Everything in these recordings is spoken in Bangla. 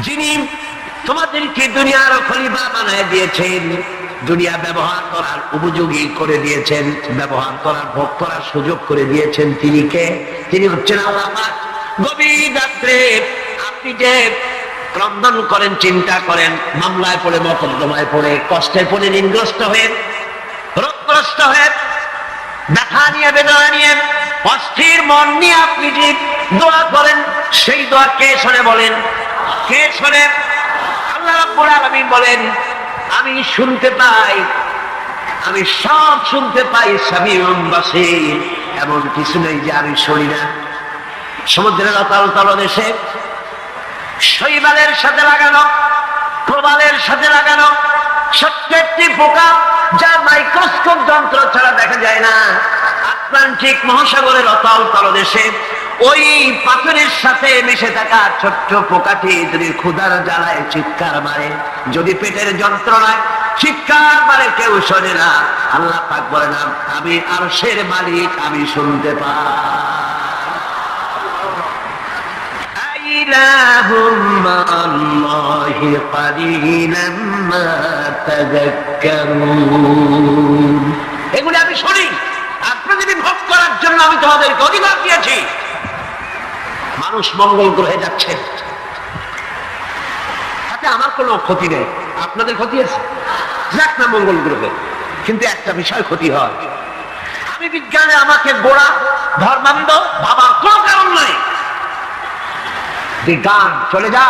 যিনি তোমাদেরকে দুনিয়ার খলিফা বানায় দিয়েছেন, দুনিয়া ব্যবহার করার উপযোগী করে দিয়েছেন, ব্যবহার করার ভোগ করার সুযোগ করে দিয়েছেন, তিনি কে? তিনি হচ্ছেন আল্লাহ পাক। গভীর রাত্রে আপনি যে ক্রন্দন করেন, চিন্তা করেন, মামলায় পড়ে, মকদ্দমায় পড়ে, কষ্টে পড়ে, ঋণগ্রস্ত হয়ে, রোগগ্রস্ত হয়ে, ব্যথা নিয়ে, বেদনা নিয়ে, অস্থির মন নিয়ে আপনি যে দোয়া করেন, সেই দোয়া কে শোনে বলেন? কে শোনে? আল্লাহ রাব্বুল আলামিন বলেন, আমি শুনতে পাই, আমি সব শুনতে পাই। সামিউন বাসীর, এমন কিছু নেই যে আমি শুনি না। সমুদ্রের অতল তলদেশে শৈবালের সাথে লাগানো, প্রবালের সাথে লাগানো ছোট্ট একটি পোকা, যা মাইক্রোস্কোপ যন্ত্র ছাড়া দেখা যায় না, আটলান্টিক মহাসাগরের অতল তলদেশে ওই পাথরের সাথে মিশে থাকা ছোট্ট পোকাটি যদি ক্ষুধার জ্বালায় চিৎকার মারে, যদি পেটের যন্ত্রণায় চিৎকার মারে, কেউ শোনে না। আল্লাহ পাক বলেন, আমি আরশের মালিক, আমি শুনতে পাই। ইলাহুম মা'আল্লাহি কালিলাম মা তাযাক্কারুন। এগুলি আমি শুনি, আর পৃথিবী ভোগ করার জন্য আমি তোমাদেরকে অধিকার দিয়েছি। মানুষ মঙ্গল গ্রহে যাচ্ছে, তাতে আমার কোনো ক্ষতি নেই, আপনাদের ক্ষতি আছে, যাক না মঙ্গল গ্রহে। কিন্তু একটা বিষয় ক্ষতি হয়, আমি বিজ্ঞানে আমাকে গোড়া ধর্মান্ধ ভাবার কোনো কারণ নাই। বিজ্ঞান চলে যা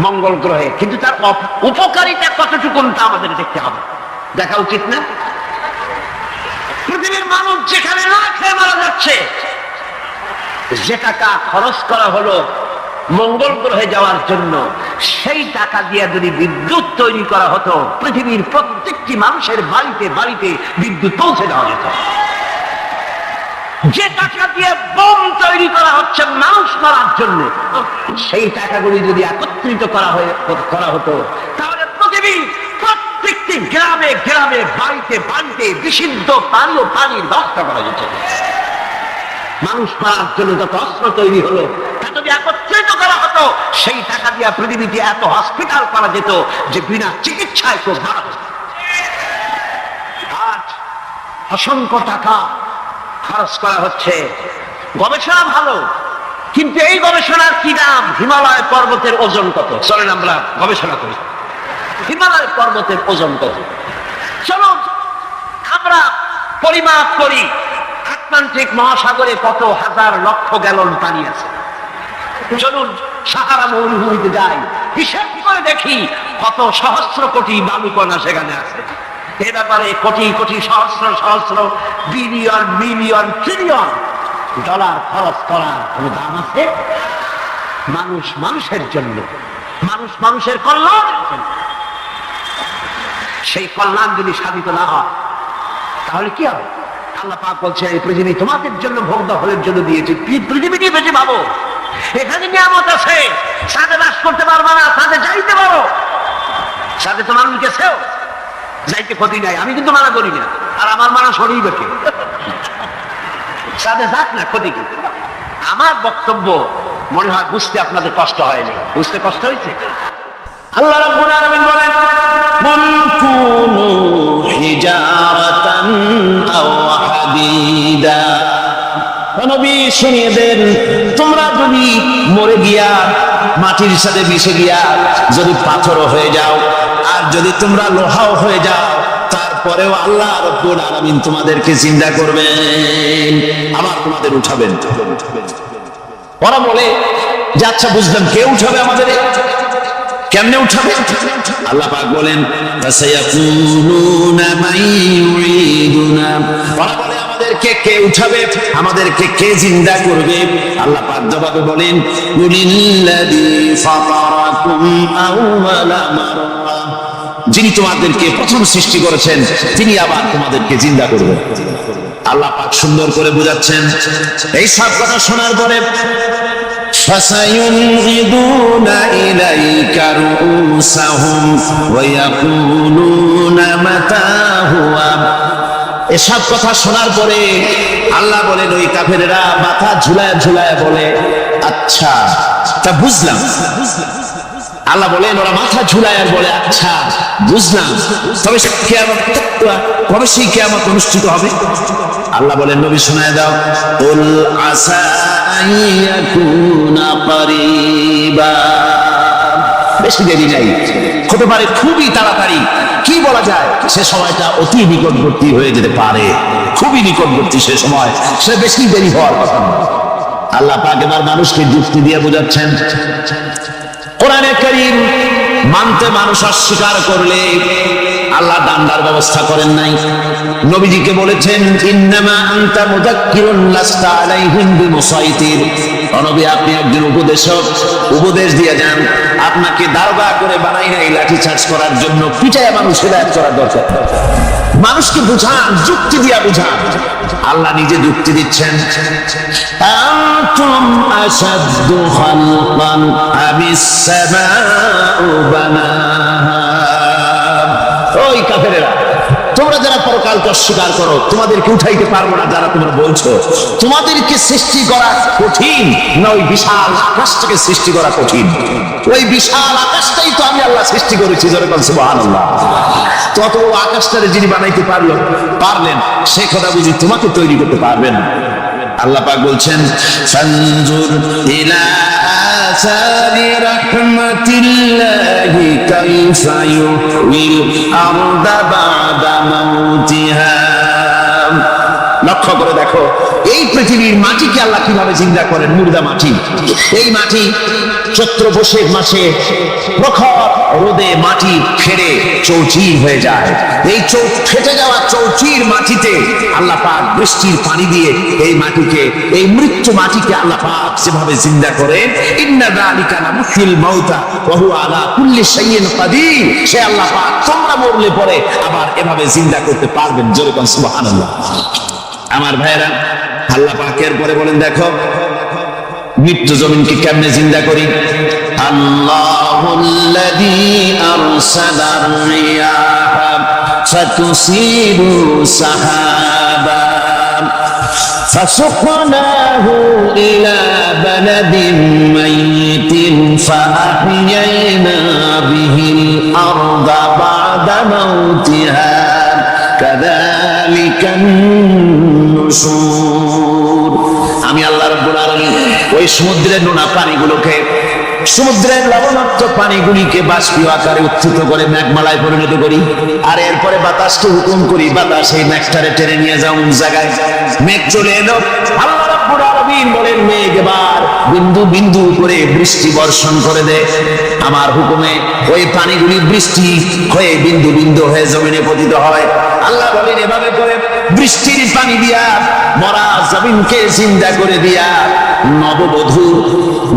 মঙ্গল গ্রহে, কিন্তু তার উপকারিতা কতটুকু তা আমাদের দেখতে হবে, দেখা উচিত না? পৃথিবীর মানুষ যেখানে না খেয়ে মারা যাচ্ছে, যে টাকা খরচ করা হলো মঙ্গল গ্রহে যাওয়ার জন্য, সেই টাকা দিয়ে যদি বিদ্যুৎ তৈরি করা হতো, পৃথিবীর প্রত্যেকটি মানুষের বাড়িতে বাড়িতে বিদ্যুৎ পৌঁছে দেওয়া যেত। যে টাকা দিয়ে বোম তৈরি করা হচ্ছে মানুষ মারার জন্য, সেই টাকাগুলি যদি একত্রিত করা হতো, তাহলে পৃথিবীর প্রত্যেকটি গ্রামে গ্রামে, বাড়িতে বাড়িতে বিশুদ্ধ পানীয় পানির ব্যবস্থা করা যেত। মানুষ মারার জন্য যত অস্ত্র তৈরি হলো, তা যদি একত্রিত করা হতো, সেই টাকা দিয়ে পৃথিবীতে এত হসপিটাল করা যেত যে বিনা চিকিৎসায় কেউ মারা যেত। আজ অসংখ্য টাকা খরচ করা হচ্ছে, গবেষণা ভালো, কিন্তু এই গবেষণার কি দাম? হিমালয় পর্বতের ওজন কত? চলেন আমরা গবেষণা করি, হিমালয় পর্বতের ওজন কত? চলো আমরা পরিমাপ করি, আটলান্টিক মহাসাগরে কত হাজার লক্ষ গ্যালন পানি আছে। চলুন সাহারা মরুভূমিতে যাই, হিসাব করে দেখি কত সহস্র কোটি বালুকণা সেখানে আছে। এ ব্যাপারে কোটি কোটি সহস্র সহস্র বিলিয়ন মিলিয়ন ট্রিলিয়ন ডলার খরচ করার কোনো দাম আছে? মানুষ মানুষের জন্য, মানুষ মানুষের কল্যাণের জন্য। সেই কল্যাণ যদি সাধিত না হয়, তাহলে কি হবে? আল্লাহ পাক বলছে, এই পৃথিবী তোমাদের জন্য ভোগ দখলের জন্য দিয়েছি। পৃথিবীটি বেশি ভাবো, এখানে নিয়ামত আছে, সাথে বাস করতে পারবা না, সাথে যাইতে পারো, সাথে তো মানুষ গেছেও, যাইতে ক্ষতি নাই, আমি কিন্তু মানা করি না, আর আমার মানা সরিয়ে বেঁকে সাথে যাক না, ক্ষতি কি? আমার বক্তব্য মনে হয় বুঝতে আপনাদের কষ্ট হয়নি, বুঝতে কষ্ট হয়েছে? আল্লাহ রাব্বুল আলামিন বলেন, কুনতুনু হিজারাতান আও হাদিদা। নবী শুনিয়ে দেন, তোমরা যদি মরে গিয়া মাটির সাথে মিশে গিয়া যদি পাথরও হয়ে যাও, আর যদি তোমরা লোহাও হয়ে যাও, তারপরেও আল্লাহ রাব্বুল আলামিন তোমাদেরকে জিন্দা করবেন, আবার তোমাদের উঠাবেন। ওরা বলে যে আচ্ছা বুঝলাম, কে উঠাবে আমাদের? কেমনে উঠাবে? আল্লাহ পাক বলেন, ফাসায়াকুলুনা মান ইউঈদুনা। ওরা বলে আমাদেরকে কে উঠাবে, আমাদেরকে কে জিন্দা করবে? আল্লাহ পাক জবাবে বলেন, কুলিল্লাযী ফাতারাকুম আউওয়ালা মাররা। যিনি তোমাদেরকে প্রথম সৃষ্টি করেছেন, তিনি আবার তোমাদেরকে জিন্দা করবেন। আল্লাহ পাক সুন্দর করে বুঝাচ্ছেন। এই সব কথা শোনার পরে فَسَيُنْغِضُونَ إِلَيْكَ رُؤُوسَهُمْ وَيَقُولُونَ مَتَى هُوَ। এসব কথা শোনার পরে আল্লাহ বলেন, ওই কাফেরেরা মাথা ঝুলায় ঝুলায় বলে, আচ্ছা তা বুঝলাম, আল্লাহ বলেন ওরা মাথা ঝুলায় আর বলে আচ্ছা বুঝলাম, তবে কিয়ামত কবে সেই কিয়ামত অনুষ্ঠিত হবে? আল্লাহ বলেন নবী শোনায় দাও, কুল আসা আইয়াকুনা কারীবা, বেশি দেরি নাই, হতে পারে খুবই তাড়াতাড়ি। কি বলা যায়, সে সময়টা অতি নিকটবর্তী হয়ে যেতে পারে, খুবই নিকটবর্তী সে সময়, সে বেশি দেরি হওয়ার কথা না। আল্লাহ পাক এবার মানুষকে যুক্তি দিয়ে বোঝাচ্ছেন, কোরআনে কারীম মানতে মানুষ অস্বীকার করলে আল্লাহ ডান্ডার ব্যবস্থা করেন নাই। নবীজিকে বলেছেন ইন্নামা আনতা মুযাক্কিরুন লাস্তা আলাইহিম বিমুসাইতির, নবী আপনি একজন উপদেশক, উপদেশ দিয়ে যান, আপনাকে দারোগা করে বানাই নাই লাঠি চার্জ করার জন্য, পিটায় মানুষ হেদায়েত করার দরকার। মানুষকে বুঝান, যুক্তি দিয়া বুঝান। আল্লাহ নিজে যুক্তি দিচ্ছেন, আনতুম আশাদ্দু খালকান আমিস সামাউ বানাহা। ওই কাফেরেরা, তোমরা যারা পরকালকে অস্বীকার করো, তোমাদেরকে উঠাইতে পারবো না যারা তোমরা বলছো, তোমাদেরকে সৃষ্টি করা কঠিন না ওই বিশাল আকাশটাকে সৃষ্টি করা কঠিন? ওই বিশাল আকাশটাই তো আমি আল্লাহ সৃষ্টি করেছি, জোরে বল সুবহানাল্লাহ। তত আকাশটারে যিনি বানাইতে পারলেন, সে কথা বুঝি তোমাকে তৈরি করতে পারবেন? আল্লাহ পাক বলছেন ফানজুর ইলা আসারি রাহমাতিল্লাহি কাইফা ইউহিল আরদা বাদা মাউতিহা। লক্ষ্য করে দেখো এই পৃথিবীর মাটিকে আল্লাহ কিভাবে জিন্দা করেন, মুর্দা মাটি। এই মাটি চৈত্র বৈশাখ মাসে প্রখর রোদে মাটি ফেটে চৌচির হয়ে যায়। এই ফেটে যাওয়া চৌচির মাটিতে আল্লাহ পাক বৃষ্টির পানি দিয়ে এই মাটিকে, এই মৃত্যু মাটিকে আল্লাহ পাক যেভাবে জিন্দা করেন, ইন্না যালিকা লামুহিল মাউতা ওয়া হুয়া আলা কুল্লি শাইইন কাদির, সে আল্লাহ পাক তোমরা মরলে পরে আবার এভাবে জিন্দা করতে পারবেন, জোরে বল সুবহানাল্লাহ। আমার ভাইরা, আল্লাহ পাকের পরে বলেন দেখো মৃত্যু জমিনকে কেমনে জিন্দা করি। আল্লাহুল্লাযী আরসালার রিয়াহা ফাতুসিরু সাহাবা فسقناه إلى بلد ميت فأحيينا به الأرض بعد موتها كذلك النشور। আমি আল্লাহ রাব্বুল আলামিন ওই সমুদ্রের নোনা পানিগুলোকে, সমুদ্রের লবণাক্ত পানিগুলিকে বাষ্পীয় আকারে উত্থিত করে মেঘমালায় পরিণত করি, আর এরপরে বাতাসকে হুকুম করি, বাতাস এই মেঘটারে টেনে নিয়ে যাও অমুক জায়গায়। মেঘ চলে এলো, আল্লাহ রাব্বুল আলামিন বলেন মেঘ এবার বিন্দু বিন্দু করে বৃষ্টি বর্ষণ করে দে। আমার হুকুমে ওই পানিগুলি বৃষ্টি হয়ে বিন্দু বিন্দু হয়ে জমিনে পতিত হয়। আল্লাহ বলেন এভাবে করে বৃষ্টির পানি দিয়া মরা জমিনকে জিন্দা করে দিয়া নববধূ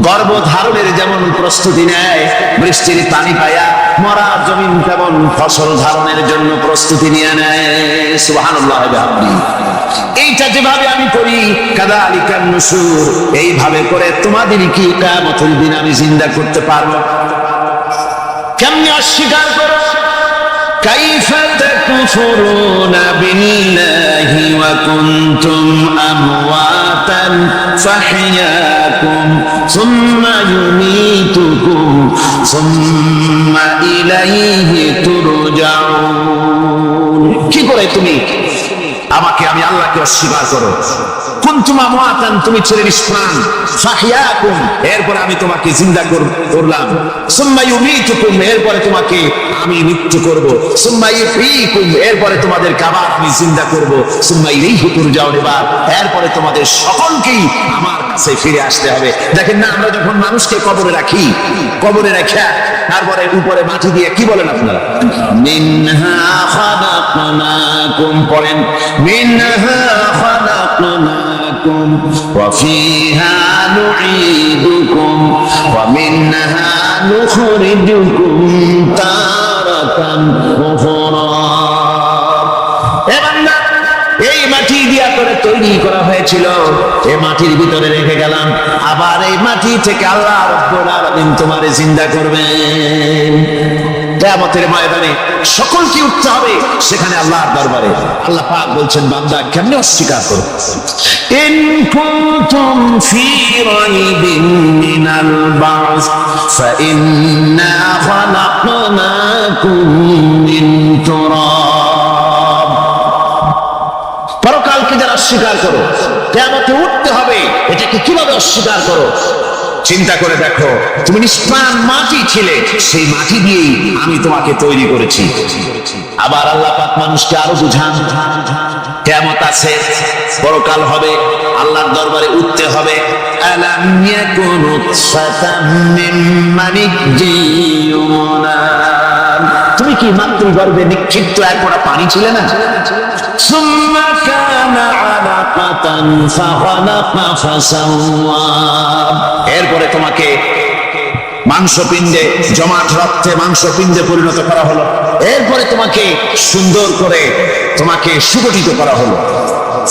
গর্ভধারণের যেমন প্রস্তুতি নেয়, বৃষ্টির পানি পায়া মরা জমিন তেমন ফসল ধারণের জন্য প্রস্তুতি নিয়ে নেয়। সুবহানাল্লাহ। এইটা যেভাবে আমি করি কাযালিকান নুশুর, এইভাবে করে তোমাদের কি কিয়ামতের দিন আমি জিন্দা করতে পারবো? কেমনে অস্বীকার করো? কাইফা তাকফুরুনা বিল্লাহি ওয়া কুনতুম আমওয়াতান ফাহইয়াকুম সুম্মা ইউমীতুকুম সুম্মা ইলাইহি তুরজাউন। কি করে তুমি আমাকে, আমি আল্লাহকে অস্বীকার করো? কুনতুম আমওয়াতান, তুমি ছিলে নিষ্প্রাণ, ফাহইয়াকুম, এরপরে আমি তোমাকে জিন্দা করলাম, সুম্মা ইউমীতুকুম, এরপরে তোমাকে আমি মৃত্যু করব, সুম্মা ইহয়ীকুম, এরপরে তোমাদেরকে আবার আমি জিন্দা করব, সুম্মা ইলাইহি তুরজাউন, এরপরে তোমাদের সকলকেই আমার কাছে ফিরে আসতে হবে। দেখেন না, আমরা যখন মানুষকে কবরে রাখি, কবরে রেখে তারপরে উপরে মাটি দিয়ে কি বলেন আপনারা? মিনহা খালাকনাকুম, পড়েন মিনহা খালাকনাকুম ওয়া ফিহা নুঈদুকুম ওয়া মিনহা নুখরিজুকুম তারাতান উখরা। এ বান্দা, এই মাটি দিয়া করে তৈরি করা হয়েছিল, এই মাটির ভিতরে রেখে গেলাম, আবার এই মাটি থেকে আল্লাহ রাব্বুল আলামিন তোমারে জিন্দা করবেন। কিয়ামতের ময়দানে সকলকে উঠতে হবে সেখানে আল্লাহর দরবারে। আল্লাহ পাক বলছেন, বান্দা কেমনে অস্বীকার করো? ইন কুনতুম ফি রাইবিন মিনাল বা'স ফাইন্না খালাকনাকুম মিন তুরাব। পরকালকে যারা অস্বীকার করো, কিয়ামতে উঠতে হবে, এটাকে কিভাবে অস্বীকার করো? চিন্তা করে দেখো, তুমি নিষ্প্রাণ মাটি ছিলে, সেই মাটি দিয়েই আমি তোমাকে তৈরি করেছি। আবার আল্লাহ পাক মানুষকে আরো বুঝান, কিয়ামত আছে, পরকাল হবে, আল্লাহর দরবারে উঠতে হবে। আলাম ইয়াকুনু ফাতাম মিন মানিজিয়ুনা, তুমি কি মাতৃগর্ভে নিক্ষিপ্ত এক ফোঁটা পানি ছিলে না? সুম্মা কানা আলাকাতান ফাখালাকা ফাসাওয়া, এরপরে তোমাকে মাংসপিণ্ডে, জমাট রক্তে মাংসপিণ্ডে পরিণত করা হলো, এরপরে তোমাকে সুন্দর করে তোমাকে সুগঠিত করা হলো।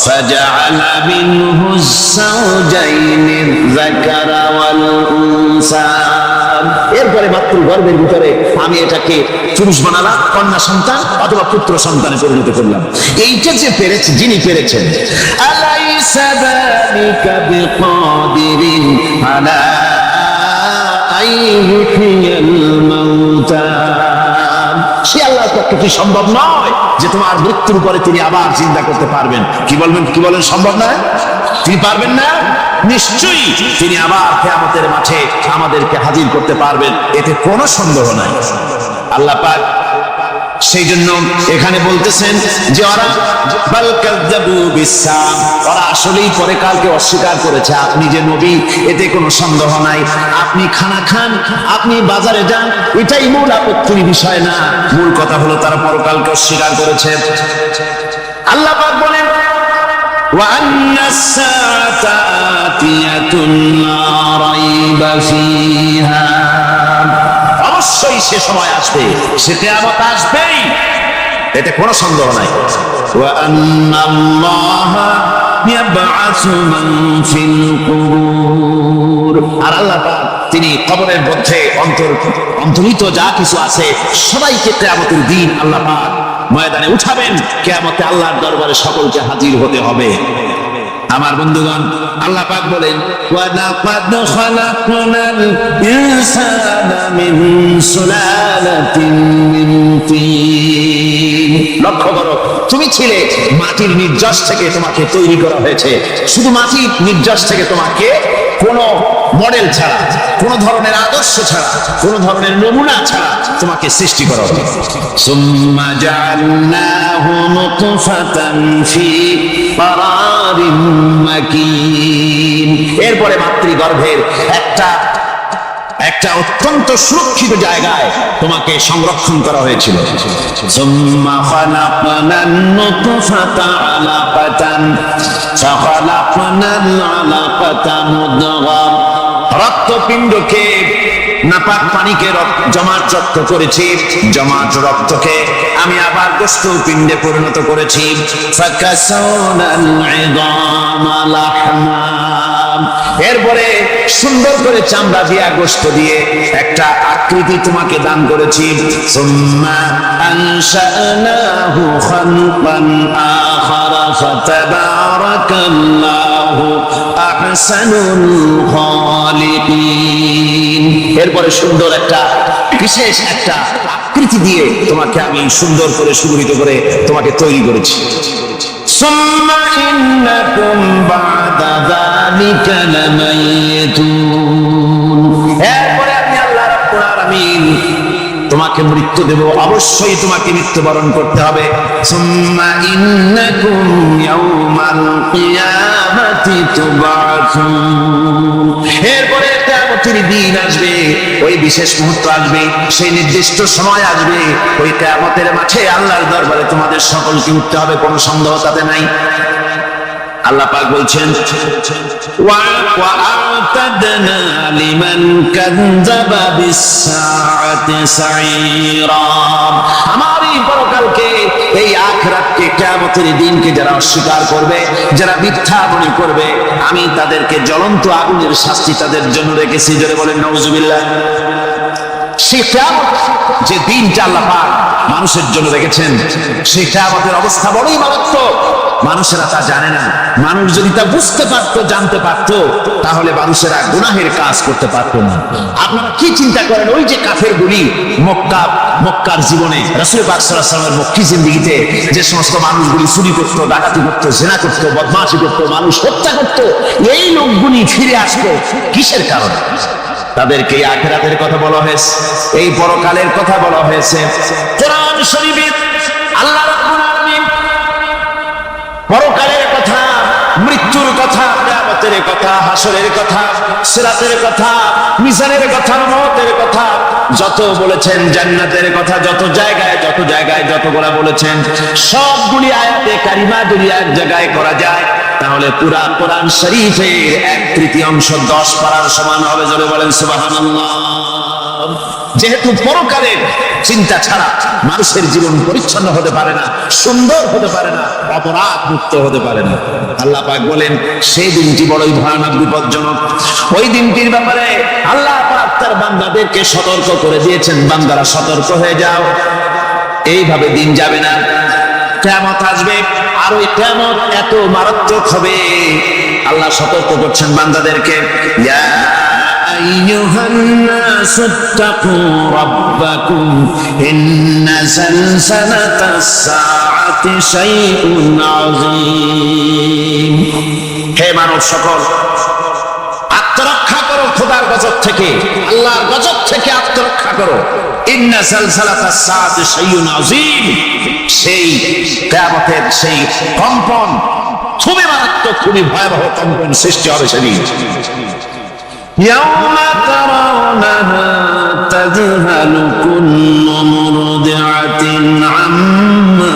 فجعل منه الزوجين الذكر والأنثى, এরপরে মাতৃগর্ভের ভিতরে আমি এটাকে পুরুষ বানালাম, কন্যা সন্তান অথবা পুত্র সন্তানে পরিণত করলাম। এইটা যে পেরেছে, যিনি পেরেছেন, আলাইসা যালিকা বিকাদিরিন আলা আইয়ুহিয়াল মাউতা, সে আল্লাহর পক্ষে কি সম্ভব নয় যে তোমার মৃত্যুর পরে তিনি আবার চিন্তা করতে পারবেন? কি বলবেন, কি বলেন, সম্ভব নয়? তিনি পারবেন না? নিশ্চয়ই তিনি আবার কিয়ামতের মাঠে আমাদেরকে হাজির করতে পারবেন, এতে কোনো সন্দেহ নাই। আল্লাহ পাক সেই জন্য এখানে বলতেছেন যে ওরা বাল কাযযাবু বিসসাম, ওরা আসলেই পরে কালকে অস্বীকার করেছে। আপনি যে নবী, এতে কোনো সন্দেহ নাই। আপনি খানা খান, আপনি বাজারে যান, এটাই মূল আপত্তির বিষয় না। মূল কথা হলো তারা পরকালকে অস্বীকার করেছে। আল্লাহ পাক বলেন, ওয়া আন্নাস সাআতা আতিয়াতুন লা রাইবা ফিহা, অবশ্যই সে সময় আসবে, সে কিয়ামত আসবেই, এতে কোনো সন্দেহ নাই। ওয়া আন্নাল্লাহা ইয়াবআসু মান ফিল কুবুর, আর আল্লাহ পাক তিনি কবরের মধ্যে অন্তর্হিত যা কিছু আছে সবাইকে কিয়ামতের দিন আল্লাহ পাক ময়দানে উঠাবেন। কিয়ামতে আল্লাহর দরবারে সকলকে হাজির হতে হবে। আমার বন্ধুগণ, আল্লাহ পাক বলেন, ওয়া লাকাদ খালাকনাল ইনসানা মিন সুলালাতিন মিন তিন, লক্ষ্য করো, তুমি ছিলে মাটির নির্যাস থেকে তোমাকে তৈরি করা হয়েছে। শুধু মাটির নির্যাস থেকে তোমাকে কোন মডেল ছাড়া, কোন ধরনের আদর্শ ছাড়া, কোন ধরনের নমুনা ছাড়া তোমাকে সৃষ্টি করা হয়েছে। সুম্মা জাআলনাহু নুতফাতান ফি ক্বারারিন মাকিন, এরপরে মাতৃগর্ভের একটা অত্যন্ত সুরক্ষিত জায়গায় তোমাকে সংরক্ষণ করা হয়েছিল। সুম্মা খালাকনান নুতফাতা আলাকাতান ফাখালাকনাল আলাকাতা মুদগা, রক্তপিণ্ডকে, নাপাক পানিকে জমাট রক্ত করেছি, জমাট রক্তকে আমি আবার গোশত পিণ্ডে পরিণত করেছি। ফাকাসাওনাল ইযামা লাহমা, এরপরে সুন্দর করে চামড়া দিয়া, গোশত দিয়ে একটা আকৃতি তোমাকে দান করেছি। সুম্মা আনশানাহু খালকান আখারা ফাতাবারাকাল্লাহু আহসানুল খালিকিন, এরপরে সুন্দর একটা বিশেষ একটা আকৃতি দিয়ে তোমাকে আমি সুন্দর করে সুগঠিত করে তোমাকে তৈরি করেছি। সুম্মা ইন্নাকুম বা'দা যালিকা লামাইতুন, এরপরে আমি আল্লাহ রাব্বুল আলামিন তোমাকে মৃত্যু দেব, অবশ্যই তোমাকে মৃত্যুবরণ করতে হবে। সুম্মা ইন্নাকুম ইয়াউমাল কিয়ামাতি তুবআসুন, এরপরে কিয়ামতের দিন আসবে, ওই বিশেষ মুহূর্ত আসবে, সেই নির্দিষ্ট সময় আসবে, ওই কিয়ামতের মাঠে আল্লাহর দরবারে তোমাদের সকলকে উঠতে হবে, কোনো সন্দেহ তাতে নাই। আল্লাহ পাক বলছেন, ওয়া আ'তাদনা লিমান কাযযাবা বিস-সাআতি সাঈরা, আমার এই পরকালকে, এই আখিরাতকে, কিয়ামতের দিনকে যারা অস্বীকার করবে, যারা মিথ্যা মনে করবে, আমি তাদেরকে জ্বলন্ত আগুনের শাস্তি তাদের জন্য রেখেছি। জোরে বলেন নাউজুবিল্লাহ। সেই কিয়ামত যে দিনটা আল্লাহ পাক মানুষের জন্য রেখেছেন, সেই কিয়ামতের অবস্থা বড়ই মারাত্মক। মানুষেরা তা জানে না। মানুষ যদি তা বুঝতে পারতো, জানতে পারতো, তাহলে মানুষেরা গুনাহের কাজ করতে পারতো না। আপনারা কি চিন্তা করেন, ওই যে কাফেরগুলি মক্কার জীবনে রাসূল পাক সাল্লাল্লাহু আলাইহি ওয়াসাল্লামের মক্কি জিন্দেগিতে যে সমস্ত মানুষগুলি চুরি করতো, ডাকাতি করতো, জিনা করতো, বদমাশি করতো, মানুষ হত্যা করতো, এই লোকগুলি ফিরে আসতো কিসের কারণে? তাদেরকে আখিরাতের কথা বলা হয়েছে, এই পরকালের কথা বলা হয়েছে। কোরআন শরীফে আল্লাহ রাব্বুল আলামিন পরকালের কথা, মৃত্যুর কথা, কিয়ামতের কথা, হাসরের কথা, সিরাতের কথা, মিজানের কথা, মওতের কথা যত বলেছেন, জান্নাতের কথা যত জায়গায় যতগুলা বলেছেন, সবগুলি আয়াতে কারিমা যদি এক জায়গায় করা যায় তাহলে পুরা কোরআন শরীফের 1/3 10 পারার সমান হবে। জোরে বলেন সুবহানাল্লাহ। যেহেতু পরকালের চিন্তা ছাড়া মানুষের জীবন পরিচ্ছন্ন হতে পারে না, সুন্দর হতে পারে না, অপরাধ মুক্ত হতে পারে না। আল্লাহ পাক বলেন সেই দিনটি বড়ই ভয়ানক, বিপজ্জনক। ওই দিনটির ব্যাপারে আল্লাহ পাক তার বান্দাদেরকে সতর্ক করে দিয়েছেন, বান্দারা সতর্ক হয়ে যাও, এইভাবে দিন যাবে না, কিয়ামত আসবে। আর ওই কিয়ামত এত মারাত্মক হবে, আল্লাহ সতর্ক করছেন বান্দাদেরকে। ইয়া আইয়ুহান নাসু তাকু রাব্বাকুম ইন্না সালসালাতাস সাআতি শাইউন আযীম। হে মানব সকল, আত্মরক্ষা করো খোদার গজব থেকে, আল্লাহর গজব থেকে আত্মরক্ষা করো। ইন্না সালসালাতাস সাআতি শাইউন আযীম, সেই কিয়ামতের সেই কম্পন খুবই মারাত্মক, খুবই ভয়াবহ কম্পন সৃষ্টি হবে সেদিন। ইয়াউমা তারাউনাহা তাযহালু কুল্লু মুরদিআতিন আম্মা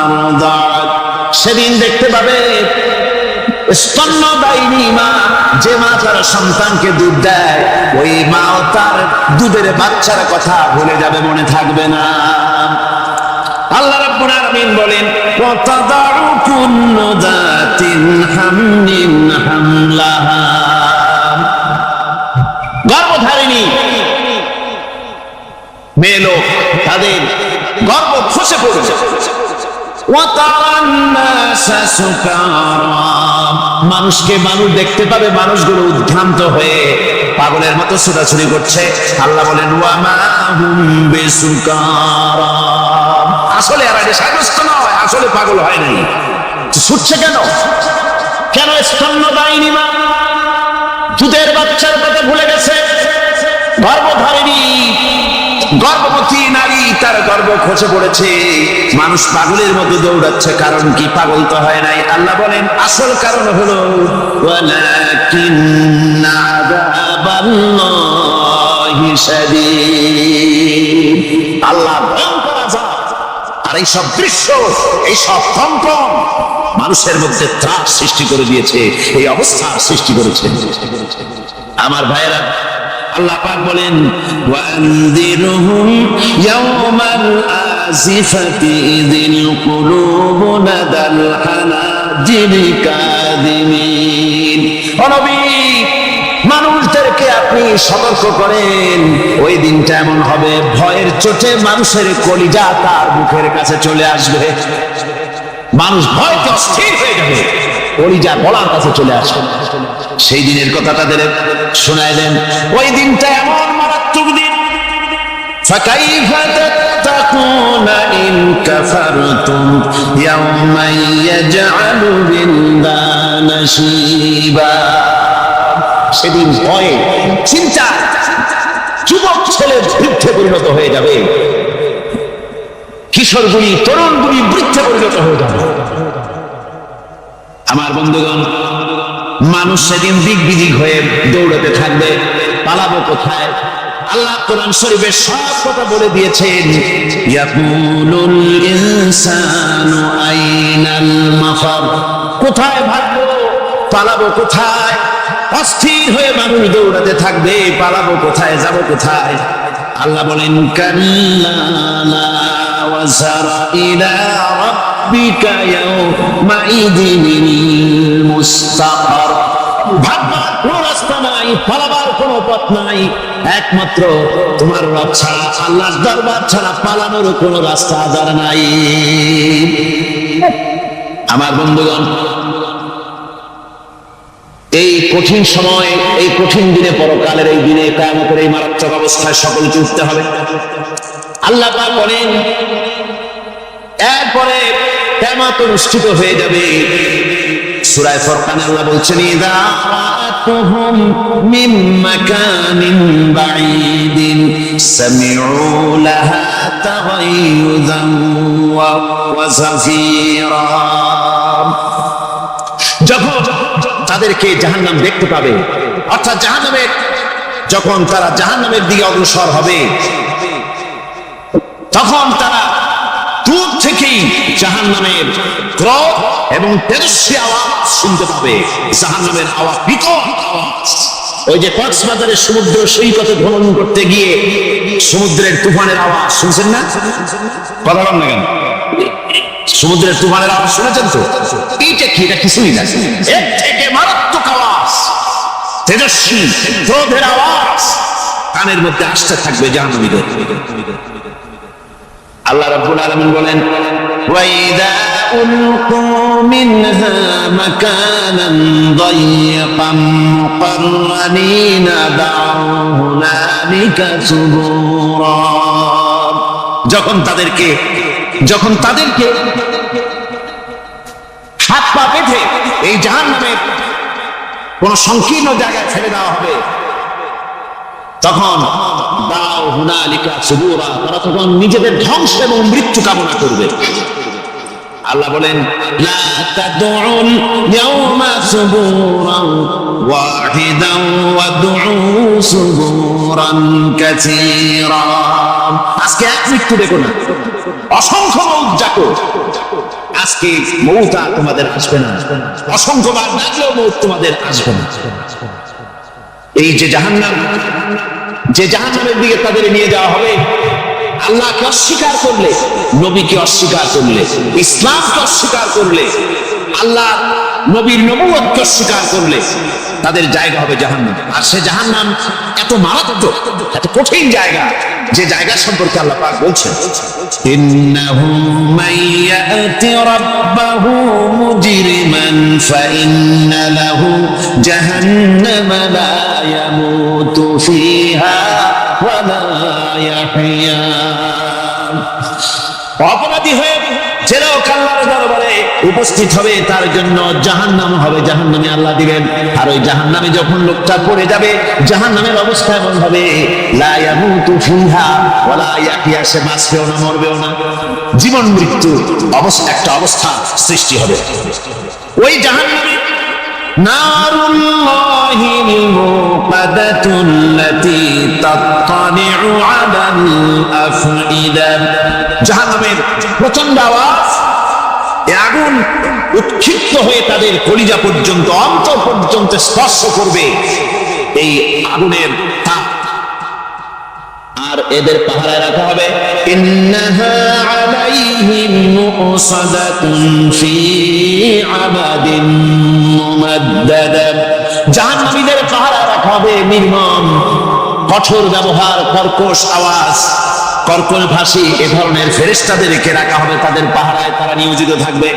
আরদাআত। সেদিন দেখতে পাবে স্তন্যদায়িনী মা, যে মা তার সন্তানকে দুধ দেয়, ওই মাও তার দুধের বাচ্চার কথা ভুলে যাবে, মনে থাকবে না। আল্লাহ রাব্বুল আলামিন বলেন ওয়াতাদাউ কুল্লু যাতিন হামলিন হামলাহা। গর্ভধারিণী মেয়ে লোক, তাদের গর্ভ খসে পড়বে। ওয়াতারান নাসা সুকারা, মানুষকে মানুষ দেখতে পাবে, মানুষগুলো উদ্ভ্রান্ত হয়ে পাগলের মতো ছোটাছুটি করছে। আল্লাহ বলেন ওয়া মা হুম বিসুকারা, আসলে এরা নেশাগ্রস্ত নয়, আসলে পাগল হয় নাই। ছুটছে কেন? কেন স্তন্যদায়িনী মা দুধের বাচ্চার কথা ভুলে গেছে? গর্ভধারিণী গর্ভবতী নারী, তার গর্ভ খসে পড়েছে, মানুষ পাগলের মতো দৌড়াচ্ছে। কারণ কি? পাগল তো হয় নাই। আল্লাহ বলেন আসল কারণ হলো ওয়ালাকিন্না আযাবাল্লাহি শাদীদ, আল্লাহ ভয়ঙ্কর আযাব। আর এই সব দৃশ্য, এই সব কম্পন মানুষের মধ্যে ত্রাস সৃষ্টি করে দিয়েছে, এই অবস্থা সৃষ্টি করেছে। আমার ভাইয়েরা, আল্লাহ পাক বলেন ওয়ানযিরহুম ইয়াওমাল আজিফাতি ইযিল কুলুবু নাদাল হানাজিরি কাযিমিন। ও নবী, মানুষদেরকে আপনি সতর্ক করেন, ওই দিনটা এমন হবে, ভয়ের চোটে মানুষের কলিজা তার মুখের কাছে চলে আসবে। মানুষ ভয়তে অস্থির হয়ে যাবে, কলিজা গলার কাছে চলে আসবে। সেই দিনের কথা তাদের শোনাইলেন। ওই দিনটা এমন মারাত্মক দিন, ফাকাইফা তাত্তাকুনা ইন কাফারতুম ইয়াওমা ইয়াজআলু বিলদানা শিবা। সেদিন ভয়ে, চিন্তা, যুবক ছেলে বৃদ্ধে পরিণত হয়ে যাবে, কিশোরগুলি তরুণগুলি বৃদ্ধে পরিণত হয়ে যাবে। আমার বন্ধুগণ, মানুষ সেদিন দিগবিদিক হয়ে দৌড়াতে থাকবে, পালাবো কোথায়? আল্লাহ কোরআন শরীফে সব কথা বলে দিয়েছেন। ইয়াকুলুল ইনসানু আইনাল মাফার, কোথায় ভাগবো, পালাবো কোথায়? অস্থির হয়ে মানুষ দৌড়াতে থাকবে, পালাবো কোথায়, যাব কোথায়? আল্লাহ বলেন কাল্লা লা ওয়াজারা ইলা রাব্বিকা ইয়াওমাইদিনিল মুস্তাকার। ভাববার কোনো রাস্তা নাই, পালাবার কোনো পথ নাই, একমাত্র তোমার রব ছাড়া, আল্লাহর দরবার ছাড়া পালানোর কোনো রাস্তা আদার নাই। আমার বন্ধুগণ, এই কঠিন সময়, এই কঠিন দিনে, পরকালের এই দিনে, কিয়ামতের এই মারাত্মক অবস্থায় সকলকে উঠতে হবে। আল্লাহ পাক বলেন, এরপরে কিয়ামত অনুষ্ঠিত হয়ে যাবে। সূরা ফুরকানে আল্লাহ বলছেন, ইযা রাআতুহুম মিন মাকানিন বাঈদিন সামিউ লাহা তাগায়ুযান ওয়া যাফীরা। যখন তাদেরকে জাহান্নাম দেখতে পাবে, অর্থাৎ জাহান্নামের, যখন তারা জাহান্নামের দিকে অগ্রসর হবে, তখন তারা দূর থেকেই জাহান্নামের ক্রোধ এবং তেজস্বী আওয়াজ শুনতে পাবে। জাহান্নামের আওয়াজ, বিকট আওয়াজ। ওই যে কক্সবাজারের সমুদ্র সৈকতে ভ্রমণ করতে গিয়ে সমুদ্রের তুফানের আওয়াজ শুনছেন না? কথা বলেন না কেন? সমুদ্রের তুফানের আওয়াজ শুনেছেন তো? এইটা কি? এটা কিছুই না, এর থেকে মারাত্মক আওয়াজ, তেজস্বী ক্রোধের আওয়াজ কানের মধ্যে আসতে থাকবে জাহান্নামীদের। আল্লাহ রাব্বুল আলামিন বলেন, ওয়াইদা উলকু মিনহা মাকানান দায়্যিকাম মুকাররানিনা দাউ হুনালিকা সুবুরা। যখন তাদেরকে হাত পা বেঁধে এই জাহান্নামের কোন সংকীর্ণ জায়গায় ছেড়ে দেওয়া হবে, তখন দাউ হুনালিকা সুবুরা, তারা তখন নিজেদের ধ্বংস এবং মৃত্যু কামনা করবে। আল্লাহ বলেন, লা তাদউল ইয়াওমা সুবুরান ওয়াহিদান ওয়াদউ সুবুরান কাসীরা। আজকে এক মৃত্যু দেখো না, অসংখ্য মৌত ডাকো। আজকে মৌত আর তোমাদের আসবে না, অসংখ্যবার ডাকলেও মৌত তোমাদের আসবে না। এই যে জাহান্নাম, যে জাহান্নামের দিকে তাদের নিয়ে যাওয়া হবে, আল্লাহকে অস্বীকার করলে, নবীকে অস্বীকার করলে, ইসলামকে অস্বীকার করলে, আল্লাহ নবীর নবুয়তকে অস্বীকার করলে তাদের জায়গা হবে জাহান্নাম। আর সে জাহান্নাম এত মারাত্মক, এত কঠিন জায়গা, যে জায়গা সম্পর্কে আল্লাহ পাক বলছেন, ইন্নাহু মাইয়াতি রাব্বাহু মুজরিমান ফাইন্না লাহু জাহান্নামা লা ইয়ামুতু ফিহা ওয়া লা ইয়াহইয়া। অপরাধী হয়ে যে লোক আল্লাহর দরবারে উপস্থিত হবে, তার জন্য জাহান্নাম হবে, জাহান্নামে আল্লাহ দিবেন। আর ওই জাহান্নামে যখন লোকটা পড়ে যাবে, জাহান্নামের অবস্থা এমন হবে, লা ইয়ামুতু ফিহা ওয়া লা ইয়াহইয়া, সে বাঁচবেও না, মরবেও না, জীবন মৃত্যু একটা অবস্থা সৃষ্টি হবে। ওই জাহান্নামে নারুল্লাহিল মুকাদাতুল্লাতী তাত্তালিউ আলাল আফইদা। জাহান্নামের প্রচন্ড আওয়াজ, আগুন উৎক্ষিপ্ত হয়ে তাদের কলিজা পর্যন্ত, অন্তর পর্যন্ত স্পর্শ করবে এই আগুনের তাপ। আর এদের পাহারায় রাখা হবে, ইন্নাহা আলাইহিম মুসাদাতুন ফি আবাদিন মুমাদ্দাদা। জাহান্নামীদের পাহারায় রাখা হবে নির্মম, কঠোর ব্যবহার, কর্কশ আওয়াজ, কর্কশ ভাষী এ ধরনের ফেরেশতাদেরকে রাখা হবে তাদের পাহারায়, তারা নিয়োজিত থাকবে।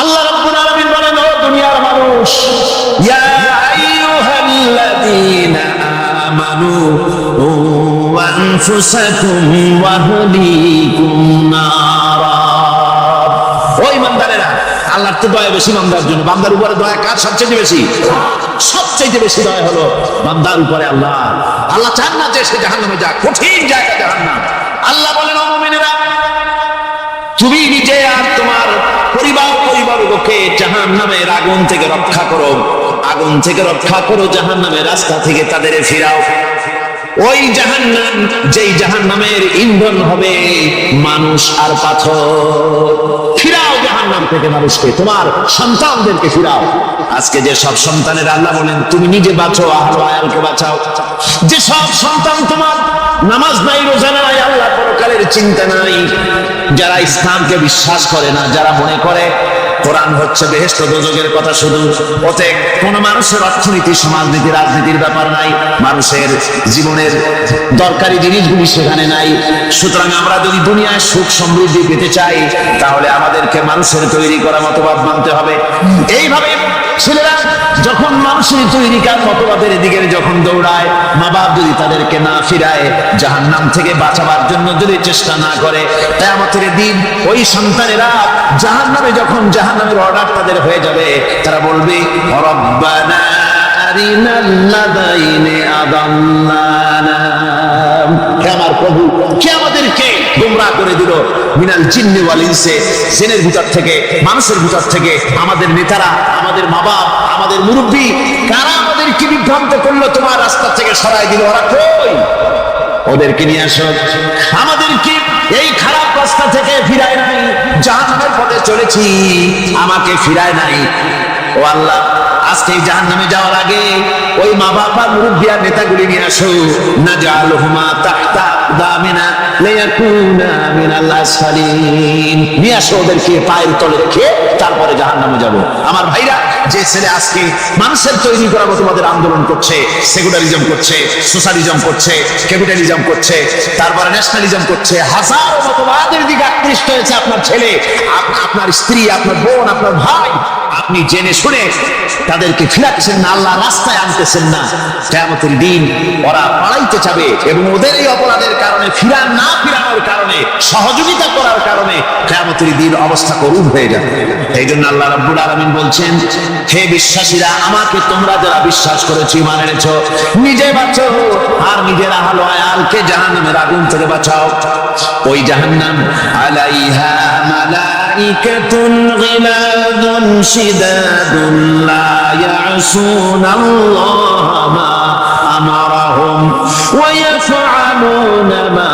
আল্লাহ রাব্বুল আলামিন বলেন, ও দুনিয়ার মানুষ, ইয়া আইয়ুহাল্লাযীনা আমানু ওয়া আনফুসাকুম ওয়া আহলিকুম নারা। ও ঈমানদারেরা, আল্লাহর তো দয়া বেশি বান্দার জন্য। বান্দার উপরে দয়া কার সবচেয়ে বেশি? সবচেয়ে বেশি দয়া হলো বান্দার উপরে আল্লাহ। আল্লাহ চান না যে সে জাহান্নামে যাক, কঠিন জায়গা জাহান্নাম। আল্লাহ বলেন, ও মুমিনেরা, তুমি নিজে আর তোমার পরিবারকে জাহান্নামের আগুন থেকে রক্ষা করো, আগুন থেকে রক্ষা করো, জাহান্নামের রাস্তা থেকে তাদের ফিরাও। ওই জাহান্নাম, যেই জাহান্নামের ইন্ধন হবে মানুষ আর পাথর। ফিরাও জাহান্নাম থেকে মানুষকে, তোমার সন্তানদেরকে ফিরাও। আজকে যে সব সন্তানের আল্লাহ বলেন, তুমি নিজে বাঁচো, আহল আয়ালকে বাঁচাও। যে সব সন্তান তোমার নামাজ নাই, রোজা নাই, আল্লাহ পরকালের চিন্তা নাই, যারা ইসলামকে বিশ্বাস করে না, যারা মনে করে কোরআন হচ্ছে বেহেশত দোজখের কথা শুধু। ওতে কোন মানুষের অর্থনীতি, সমাজনীতি, রাজনীতির ব্যাপার নাই, মানুষের জীবনের দরকারি জিনিসগুলি সেখানে নাই। সুতরাং আমরা যদি দুনিয়ায় সুখ সমৃদ্ধি পেতে চাই, তাহলে আমাদেরকে মানুষের তৈরি করা মতবাদ মানতে হবে। এইভাবে ছেলেরা যখন মানুষের তৈরিকার মতবাদের দিকে যখন দৌড়ায়, মা বাপ যদি তাদেরকে না ফিরায়, জাহান্নাম থেকে বাঁচাবার জন্য যদি চেষ্টা না করে, কিয়ামতের দিন ওই সন্তানেরা জাহান্নামে যখন জাহান্নামের অর্ডার তাদের হয়ে যাবে, তারা বলবে রব্বানা আরিনাল্লাযাইনি আদাল্লানা, হে আমার প্রভু, কে আমাদেরকে গোমরাহ করে দিল, মিনাল জিন্নি ওয়াল ইনসি, জিনের ভিতর থেকে, মানুষের ভিতর থেকে, আমাদের নেতারা, আমাদের মা বাপ, আমাদের মুরব্বী, কারা আমাদেরকে বিভ্রান্ত করলো, তোমার রাস্তা থেকে সরাই দিল, ওরা কই? ওদেরকে নিয়ে আসো। আমাদেরকে এই খারাপ রাস্তা থেকে ফিরায় নাই, জাহান্নামের পথে চলেছি, আমাকে ফিরায় নাই। ও আল্লাহ, আজকে জাহান্নামে যাওয়ার আগে ওই মা বাবা, মুরব্বী আর নেতাগুলি নিয়ে আসো। নাজআলুহুমা তাহতা আকদামিনা লিয়াকুনা মিনাল আসফালিন, নিয়ে আসো ওদেরকে পায়ের তলে রেখে, তারপরে জাহান্নামে যাব। আমার ভাইরা, যে ছেলে আজকে মানুষের তৈরি করা মতবাদের আন্দোলন করছে, সেকুলারিজম করছে, সোশ্যালিজম করছে, ক্যাপিটালিজম করছে, তারপরে ন্যাশনালিজম করছে, হাজারো মতবাদের দিকে আকৃষ্ট হয়েছে আপনার ছেলে, আপনার স্ত্রী, আপনার বোন, আপনার ভাই, আপনি জেনে শুনে তাদেরকে ফিরাচ্ছেন না, আল্লাহ রাস্তায় আনতেছেন না। কিয়ামতের দিন ওরা পালাইতে যাবে, এবং ওদের এই অপরাধের কারণে, না ফিরানোর কারণে, সহযোগিতা করার কারণে কিয়ামতের দিন অবস্থা করুণ হয়ে যাবে। এই জন্য আল্লাহ রাব্বুল আলামিন বলছেন, হে বিশ্বাসীরা, আমাকে তোমরা যারা বিশ্বাস করেছো, ঈমান এনেছো, নিজে বাঁচো আর নিজের আহল আয়ালকে জাহান্নামের আগুন থেকে বাঁচাও। ওই জাহান্নাম আলাইহা মালাইকাতুন গিলাদুন শিদাদুন লা ইয়াসুনাল্লাহ মা আমারাহুম ওয়া ইয়াফআলুনা মা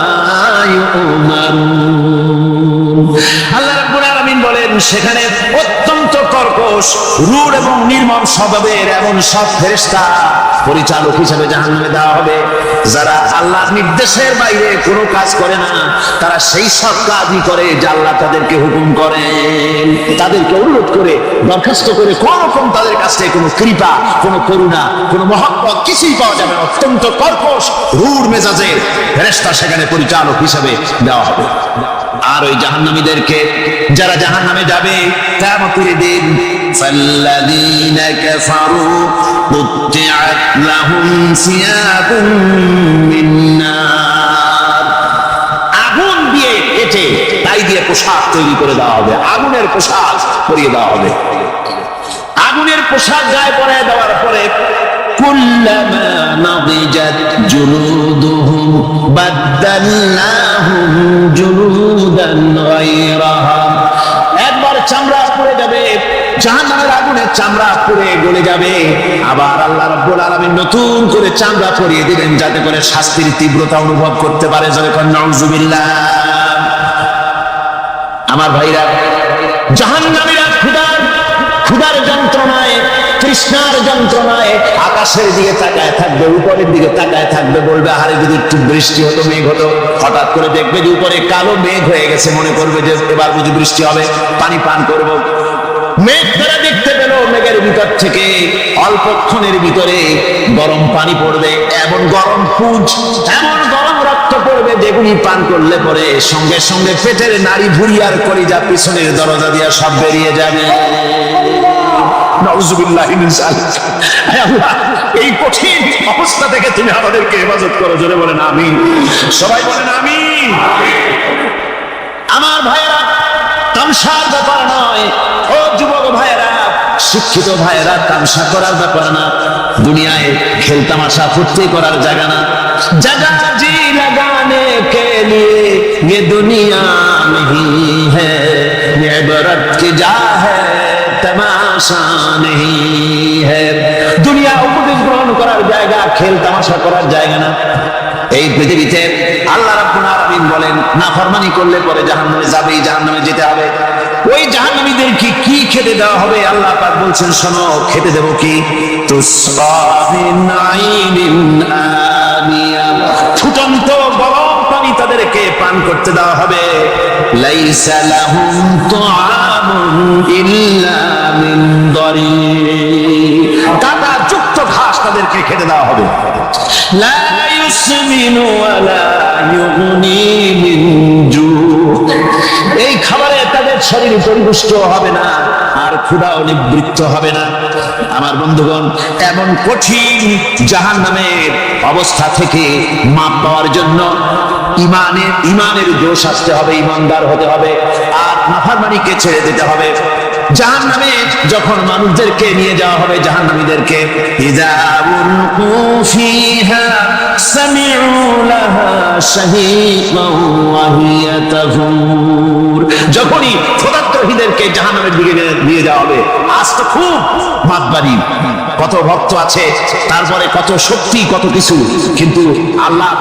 ইউমারুন। আল্লাহ রাব্বুল আলামিন বলেন, সেখানে অত্যন্ত কর্কশ, রূঢ় এবং নির্মম স্বভাবের এমন সব ফেরেশতা পরিচালক হিসেবে জাহান্নামে দেওয়া হবে, যারা আল্লাহর নির্দেশের বাইরে কোনো কাজ করে না, তারা সেই সব কাজই করে যা আল্লাহ তাদেরকে হুকুম করেন। তাদেরকে অনুরোধ করে, দরখাস্ত করে কোন রকম তাদের কাছ থেকে কোনো কৃপা, কোনো করুণা, কোনো মহব্বত কিছুই পাওয়া যাবে না। অত্যন্ত কর্কশ, রূঢ় মেজাজের ফেরেশতা সেখানে পরিচালক হিসেবে দেওয়া হবে। আর ওই জাহান্নামীদেরকে, যারা জাহান্নামে যাবে কিয়ামতের দিন, ফাল্লাযীনা কাফারু কুত্তিআত লাহুম সিয়াবুম মিন নার, আগুন দিয়ে কেটে তাই দিয়ে পোশাক তৈরি করে দেওয়া হবে, আগুনের পোশাক পরিয়ে দেওয়া হবে। আগুনের পোশাক গায়ে পরিয়ে দেওয়ার পরে কুল্লামা নাদিজাত জুলুদুহুম বাদদালনাহুম জুলুদান গায়রাহা, একবার চামড়া পুড়ে যাবে, জাহান্নামের আগুনে চামড়া পুড়ে গলে যাবে, আবার আল্লাহ রাব্বুল আলামিন নতুন করে চামড়া পরিয়ে দিবেন, যাতে করে শাস্তির তীব্রতা অনুভব করতে পারে। যখন নাউযুবিল্লাহ। আমার ভাইরা, জাহান্নামীরা ক্ষুধার যন্ত্রণায়, তৃষ্ণার যন্ত্রণায় আকাশের দিকে তাকায় থাকবে, উপরের দিকে তাকায় থাকবে, বলবে আরে যদি একটু বৃষ্টি হতো, মেঘ হতো। হঠাৎ করে দেখবে যে উপরে কালো মেঘ হয়ে গেছে, মনে করবে যে এবার বুঝি বৃষ্টি হবে, পানি পান করব। মেঘ তারা দেখতে পেল, মেঘের ভিতর থেকে অল্পক্ষণের ভিতরে গরম পানি পড়বে, এমন গরম পুঁজ, এমন গরম রক্ত পড়বে, যেগুলি পান করলে পরে সঙ্গে সঙ্গে পেটের নাড়ি ভুঁড়ি আর কলিজা পিছনের দরজা দিয়ে সব বেরিয়ে যাবে। নাউযুবিল্লাহ মিন যালিক। হে আল্লাহ, এই কঠিন অবস্থা থেকে তুমি আমাদেরকে হেফাজত করো। জোরে বলেন আমিন। সবাই বলেন আমিন। আমার ভাইয়েরা, তামসার ব্যাপার নয়। ও যুবক ভাইয়েরা, শিক্ষিত ভাইয়েরা, তামসা করার ব্যাপার না। দুনিয়ায় খেল তামাশা ফুর্তি করার জায়গা না। জায়গা জি লাগানে কে লিয়ে ये दुनिया नहीं है, ये इबरत की जा है, तमाशा नहीं है। দুনিয়া উপদেশ গ্রহণ করার জায়গা, খেল তামাশা করার জায়গা না। এই পৃথিবীতে আল্লাহ রাব্বুল আলামিন বলেন, নাফরমানি করলে পরে জাহান্নামে যাবেই, জাহান্নামে যেতে হবে। ওই জাহান্নামীদেরকে কি খেতে দেওয়া হবে? আল্লাহ পাক বলছেন, শোনো, খেতে দেব কি? তুসকা মিন আইনিন আনিয়া, ফুটন্ত গরম পানি তাদেরকে পান করতে দেওয়া হবে। লাইসা লাহুম তুআমুন ইল্লা মিন দারিক, কাঁটা যুক্ত ঘাস তাদেরকে খেতে দেওয়া হবে। লা ইউসমিনু ওয়ালা ইউগনি মিন জু, এই খাবারে তাদের শরীর পরিপুষ্ট হবে না আর ক্ষুধাও নিবৃত্ত হবে না। আমার বন্ধুগণ, এমন কঠিন জাহান্নামের অবস্থা থেকে মাপ পাওয়ার জন্য ইমানের জোশ আসতে হবে, ইমানদার হতে হবে, আর নাফরমানিকে ছেড়ে দিতে হবে। জাহান্নামে যখন মানুষদেরকে নিয়ে যাওয়া হবে, জাহান্নামীদেরকে, ইযা উলকু ফিহা সামিউ লাহা শাহীকান ওয়া হিয়া তাফুর, যখনই ক্ষুধার্তহীনদেরকে জাহান্নামের দিকে নিয়ে যাওয়া হবে, আজ তো খুব মাতবাড়ি, কত ভক্ত আছে, তারপরে কত শক্তি, কত কিছু, কিন্তু আল্লাহর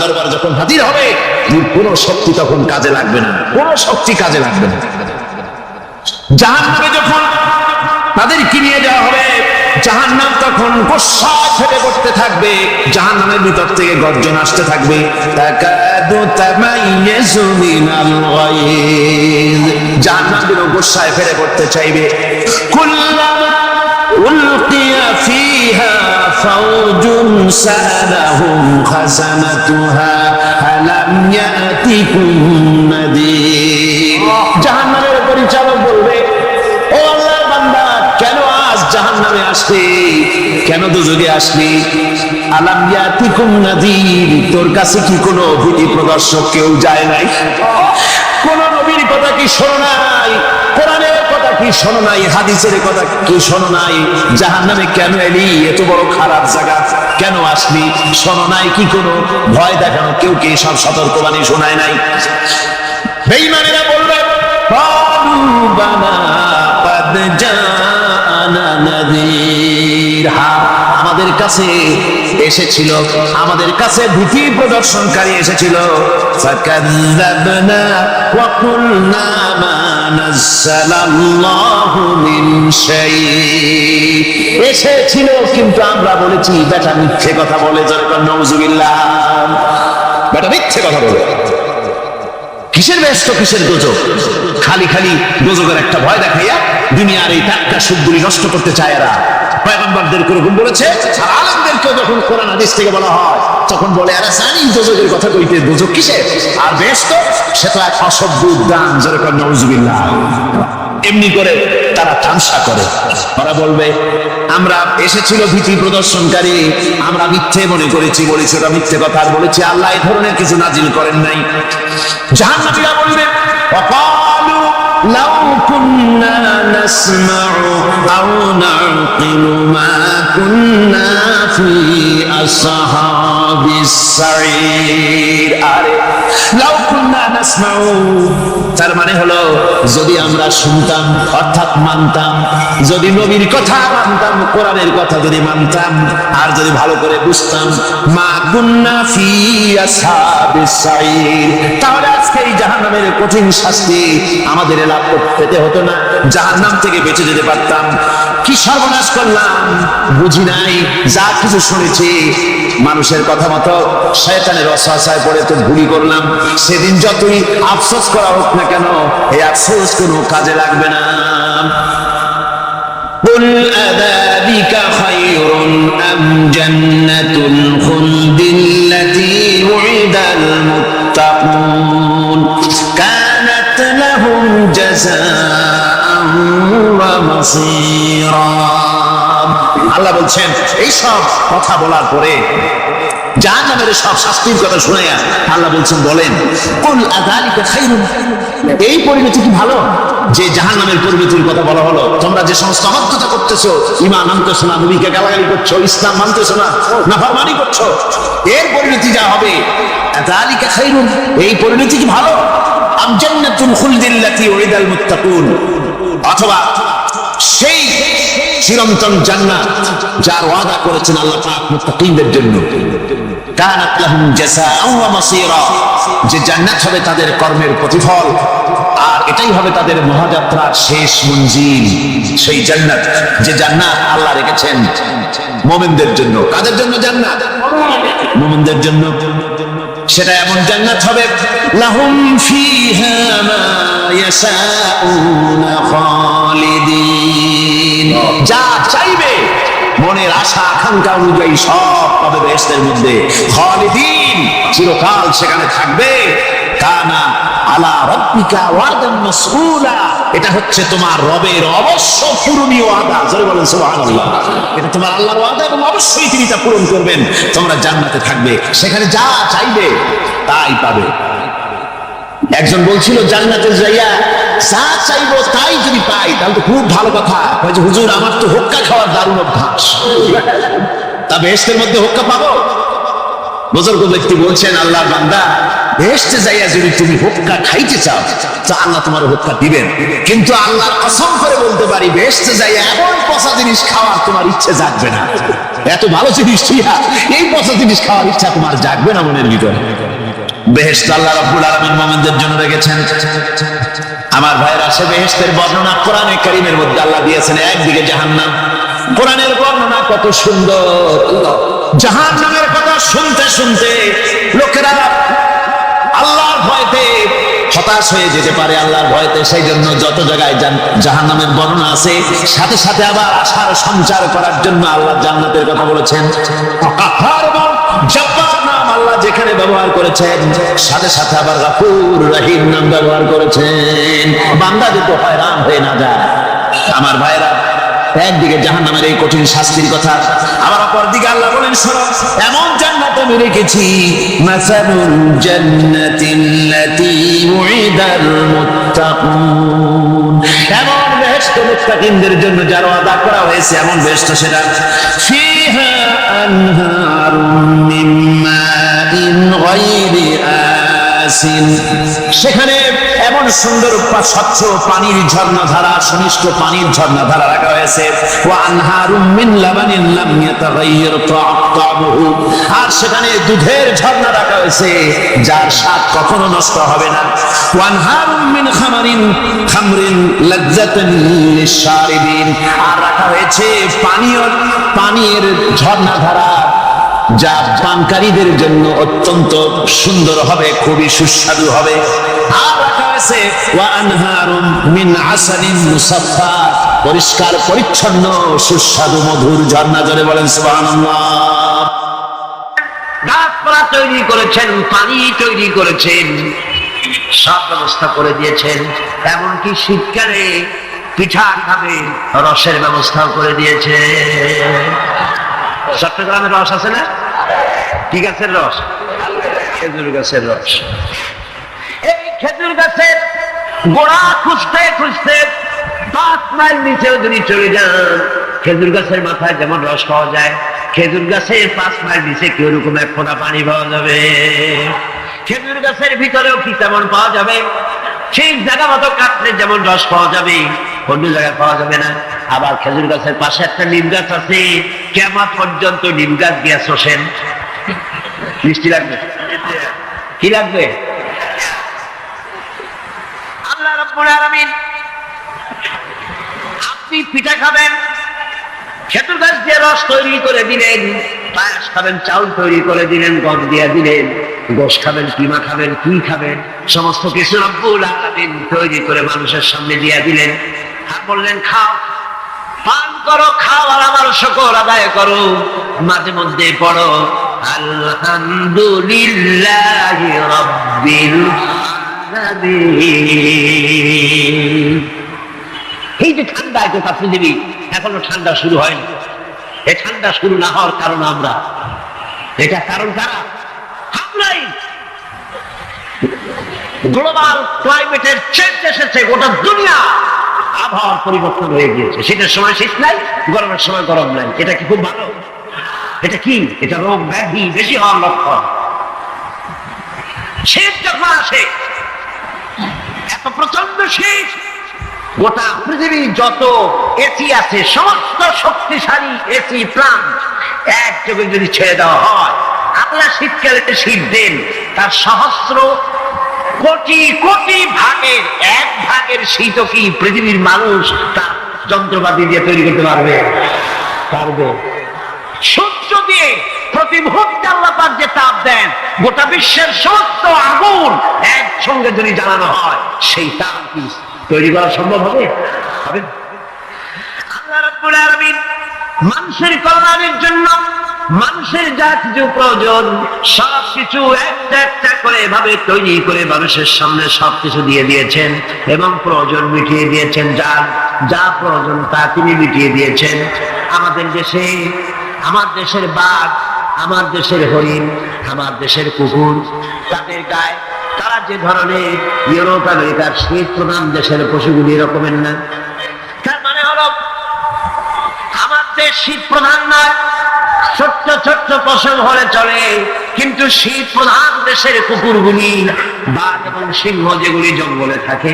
দরবারে যখন হাজির হবে, কোনো শক্তি তখন কাজে লাগবে না, কোনো শক্তি কাজে লাগবে না। জাহান্নামে যখন তাদেরকে নিয়ে যাওয়া হবে, জাহান্নাম তখন গোসা ফেটে পড়তে থাকবে, জাহান্নামের ভিতর থেকে গর্জন আসতে থাকবে, তাকাদু তামাইয়াজু মিনাল গায়জ, জাহান্নাম যেন গোসায় ফেটে পড়তে চাইবে। কুল্লামা উলকিয়া ফিহা ফাওজুন সালাহুম খাজানাতুহা আলাম ইয়াতিকুম নাদির, জাহান্নামের পরিচালক বলবে, ও আল্লাহর বান্দা, কেন আজ জাহান্নামে আসলি, কেন দুজকে আসলি? আলাম ইয়াতিকুম নাদির, তোর কাছে কি কোনো ভীতি প্রদর্শক কেউ যায় নাই? কোন নবীর কথা কি শোনো নাই? কোরআনের কথা কি শোনো নাই? হাদিসের কথা কি শোনো নাই? জাহান্নামে কেন এলি? এত বড় খারাপ জায়গা কেন আসলি? শোনো নাই কি কোনো ভয় দেখানো কেউ কি সব সতর্কবাণী শোনায় নাই? বেঈমানেরা বলবে, ক্বালু বালা ক্বাদ জাআনা নাযীর, হ্যাঁ আমাদের কাছে এসেছিল, আমাদের কাছে ভীতি প্রদর্শনকারী এসেছিল। ফাকাযযাবনা ওয়া কুলনা মা নাযালাল্লাহু মিন শাই, এসেছিল কিন্তু আমরা বলেছি বেটা মিথ্যে কথা বলে, যারা নাউযুবিল্লাহ, বেটা মিথ্যে কথা বলে। কিসের ব্যস্ত, কিসের দোজক? খালি খালি দোজকের একটা ভয় দেখাইয়া দুনিয়ার এই টাটকা সুখগুলি নষ্ট করতে চায় এরা। পয়গম্বরদের এরকম বলেছে, আর আলেমদেরকেও যখন কোরআন হাদিস থেকে বলা হয় তখন বলে, এরা জানি দোজকের কথা কইতে, দোজক কিসের? আর ব্যস্ত সে তো এক অসভ্য উদ্যান, যেরকম নাউযুবিল্লাহ। এমনি করে তারা তামসা করে, ওরা বলবে আমরা এসেছিল ভীতি প্রদর্শনকারী, আমরা মিথ্যে মনে করেছি, বলেছি ওটা মিথ্যে কথা, আর বলেছি আল্লাহ এই ধরনের কিছু নাজিল করেন নাই। জাহান্নামীরা বলবে, ওয়াকালু লাউ কুন্না নাসমাউ আও নাকিলু মা কুন্না ফি আসহাবিস সাঈর, আরে লাউ কুন্না নাসমাউ, তার মানে হলো যদি আমরা শুনতাম অর্থাৎ মানতাম, যদি নবীর কথা মানতাম, কোরআনের কথা যদি মানতাম, আর যদি ভালো করে বুঝতাম, মা কুন্না ফি আসহাবিস সাঈর, তাহলে আজকে এই জাহান্নামের কঠিন শাস্তি আমাদের লাভ পেতে হতো না, জাহান্নাম থেকে বেঁচে যেতে পারতাম। কি সর্বনাশ করলাম বুঝি নাই, যা কিছু শুনেছি মানুষের কথা মতো শয়তানের ওয়াসওয়াসায় পড়ে তো ভুলই করলাম। সেদিন যতই আফসোস করা হোক না কেন, এই আফসোস কোনো কাজে লাগবে না। قل أذلك خير أم جنة الخلد التي وعد المتقون كانت لهم جزاء ومصيرا। আল্লাহ বলছেন, এইসব কথা বলার পরে, জাহান্নামের সব শাস্তির কথা শুনাইয়া আল্লাহ বলছেন, বলেন কুল আযালিকা খায়রুন, এই পরিণতি কি ভালো যে জাহান্নামের পরিণতির কথা বলা হলো? তোমরা যে সমস্ত অবাধ্যতা করতেছো, ঈমান আনতেছো না, নবীকে গালাগালি করছো, ইসলাম মানতেছো না, নাফরমানি করছো, এর পরিণতি যা হবে, আযালিকা খায়রুন, এই পরিণতি কি ভালো? আম জান্নাতুল খুলদিল্লাতী উইদাল মুত্তাকুন, অথবা সেই চিরন্তন জান্নাত যার ওয়াদা করেছেন আল্লাহ পাক মুত্তাকিনদের জন্য, কানাত লাহুম জাযাআন ওয়া মাসীরা, যে জান্নাত হবে তাদের কর্মের প্রতিফল, আর এটাই হবে তাদের মহাযাত্রার শেষ মঞ্জিল, সেই জান্নাত, যে জান্নাত আল্লাহ রেখেছেন মুমিনদের জন্য। কাদের জন্য জান্নাত? মুমিনদের জন্য। সেটা এমন জান্নাত হবে লাহুম ফিহা মা ইয়াশাউনা খালিদিন, যা চাইবে মনের আশা আকাঙ্ক্ষা অনুযায়ী সব পাবে বেহেশতের মধ্যে। খালিদিন, চিরকাল সেখানে থাকবে। কানা আলা রাব্বিকা ওয়াদান মাসউলা, এটা হচ্ছে তোমার রবের অবশ্য পূরণীয় ওয়াদা। জোরে বলেন সুবহানাল্লাহ। এটা তোমার আল্লাহর ওয়াদা এবং অবশ্যই তিনি তা পূরণ করবেন। তোমরা জান্নাতে থাকবে, সেখানে যা চাইবে তাই পাবে। একজন বলছিল জান্নাতে যাইয়া যা চাইবো তাই যদি পাই তাহলে তো খুব ভালো কথা। বলছে হুজুর আমার তো হুক্কা খাওয়ার দারুণ অভ্যাস, তা বেহেশতের মধ্যে হুক্কা পাবো? বুজুর্গ ব্যক্তি বলছেন আল্লাহর বান্দা, বেহেশতে যাইয়া যদি তুমি হুক্কা খাইতে চাও তা আল্লাহ তোমার হুক্কা দিবেন, কিন্তু আল্লাহর কসম করে বলতে পারি বেহেশতে যাইয়া এমন পচা জিনিস খাওয়ার তোমার ইচ্ছে জাগবে না। এত ভালো জিনিস দিয়া এই পচা জিনিস খাওয়ার ইচ্ছা তোমার জাগবে না মনের ভিতরে। বেহেশত আল্লাহ রাব্বুল আলামিন মুমিনদের জন্য রেখেছেন। আমার ভাইরা, সে বেহেশতের বর্ণনা কোরআনে কারীমের মধ্যে আল্লাহ দিয়েছেন। একদিকে জাহান্নাম, কোরআনের বর্ণনা কত সুন্দর। জাহান্নামের কথা শুনতে শুনতে লোকেরা আল্লাহর ভয়তে হতাশ হয়ে যেতে পারে, আল্লাহর ভয়তে। সেই জন্য যত জায়গায় জাহান্নামের বর্ণনা আছে সাথে সাথে আবার আশার সঞ্চার করার জন্য আল্লাহ জান্নাতের কথা বলেছেন। কাফার এবং জব্বার নাম আল্লাহ যেখানে ব্যবহার করেছেন সাথে সাথে আবার গফুর রহিম নাম ব্যবহার করেছেন, বান্দা যাতে হয়রান হয়ে না যায়। আমার ভাইরা, একদিকে জাহান্নামের এই কঠিন শাস্তির কথা, আবার অপরদিকে আল্লাহ বলেন শোনো, এমন জান্নাত আমি রেখেছি মাসালুল জান্নাতিল্লাতী উইদাল মুত্তাকুন, এমন বেহেশত মুত্তাকিনদের জন্য যার ওয়াদা করা হয়েছে এমন বেহেশত, সেটা ফিহা আনহারুম মিন মাইন গায়রি আসিন, সেখানে এমন সুন্দর স্বচ্ছ পানির ঝর্ণাধারা, সুনিষ্ট পানির ঝর্ণাধারা রাখা হয়েছে। ওয়া আনহারুম মিন লাবানিন লাম ইয়াতাগায়্যার তা'আমুহু, আর সেখানে দুধের ঝর্ণা রাখা হয়েছে যার স্বাদ কখনো নষ্ট হবে না। ওয়া আনহারুম মিন খামরিন লাযযাতান লিশ-শারিবিন, আর রাখা হয়েছে পানির ঝর্ণাধারা যা পানকারীদের জন্য অত্যন্ত সুন্দর হবে, খুবই সুস্বাদু হবে। আর রাখা হয়েছে ওয়া আনহারুম মিন আসালিন মুসাফফা, পরিষ্কার পরিচ্ছন্ন সুস্বাদু মধুর ঝর্ণা। জোরে বলেন সুবহানাল্লাহ। গাছপালা তৈরি করেছেন, পানি তৈরি করেছেন, সব ব্যবস্থা করে দিয়েছেন। এমনকি শীতকালে পিঠা খাবে রসের ব্যবস্থাও করে দিয়েছে। চট্টগ্রামের রস আছে না? কি গাছের রস? খেজুর গাছের রস। এই খেজুর গাছের গোড়া খুঁজতে খুঁজতে 5 মাইল নিচেও যদি চলে যান, খেজুর গাছের মাথায় যেমন রস পাওয়া যায়, খেজুর গাছের 5 মাইল নিচে কি ওরকম এক ফোঁটা পানি পাওয়া যাবে? খেজুর গাছের ভিতরেও কি তেমন পাওয়া যাবে? ঠিক জায়গা মতো কাটলে যেমন রস পাওয়া যাবে, অন্য জায়গায় পাওয়া যাবে না। আবার খেজুর গাছের পাশে একটা নিম গাছ আছে, কিয়ামত পর্যন্ত নিম গাছ দিয়ে শোষেন। মিষ্টি লাগবে? কি লাগবে? আল্লাহ রাব্বুল আলামিন, আপনি পিঠা খাবেন, খেজুর গাছ দিয়ে রস তৈরি করে দিলেন, পায়েস খাবেন, চাউল তৈরি করে দিলেন, গম দিয়ে দিলেন, গোশত খাবেন, কিমা খাবেন, কি খাবেন, সমস্ত কিছু রব্বুল আলামিন তৈরি করে মানুষের সামনে দিয়ে দিলেন। আর বললেন খাও, পান করো, খাও, আর আমার শুকর আদায় করো। মাঝে মধ্যে পড়ো আলহামদুলিল্লাহি রাব্বিল আলামিন। এই যে ঠান্ডা গোটা পৃথিবী, এখনো ঠান্ডা শুরু হয়নি। এই ঠান্ডা শুরু না হওয়ার কারণ আমরা, এটা কারণ কারা? আমরাই। গ্লোবাল ক্লাইমেটের চেঞ্জ এসেছে, গোটা দুনিয়া আবহাওয়ার পরিবর্তন হয়ে গিয়েছে। শীতের সময় শীত নাই, গরমের সময় গরম নাই। এটা কি খুব ভালো? এটা কি? এটা রোগ ব্যাধি বেশি হওয়ার লক্ষণ। শীত যখন আসে, এত প্রচন্ড শীত, গোটা পৃথিবী যত এসি আছে, সমস্ত শক্তিশালী এসি প্লান্ট একযোগে যদি ছেড়ে দেওয়া হয়, আল্লাহ শীতকালে শীত দেন, তার সহস্র কোটি কোটি ভাগের 1 ভাগের শীতও কি পৃথিবীর মানুষ তার যন্ত্রপাতি দিয়ে তৈরি করতে পারবে? পারবে। সূর্য দিয়ে প্রতি মুহূর্তে আল্লাহ পাক যে তাপ দেন, গোটা বিশ্বের সমস্ত আগুন একসঙ্গে যদি জ্বালানো হয় সেই তাপ কি তৈরি করা সম্ভব হবে? হবে না। আল্লাহ রাব্বুল আলামিন মানুষের কল্যাণের জন্য মানুষের যা কিছু প্রয়োজন সবকিছু একটা একটা করে এভাবে তৈরি করে মানুষের সামনে সবকিছু দিয়ে দিয়েছেন এবং প্রয়োজন মিটিয়ে দিয়েছেন। যার যা প্রয়োজন তা তিনি মিটিয়ে দিয়েছেন। আমাদের দেশে আমার দেশের বাঘ, আমার দেশের হরিণ, আমার দেশের কুকুর, তাদের গায়ে তারা যে ধরনের ইউরোপ আমেরিকার শীত প্রধান দেশের পশুগুলি এরকমের না। তার মানে হলো আমার দেশ শীত প্রধান নয়, ছোট্ট ছোট্ট পশম হলে চলে, কিন্তু শীত প্রধান দেশের কুকুরগুলি বাঘ এবং সিংহ যেগুলি জঙ্গলে থাকে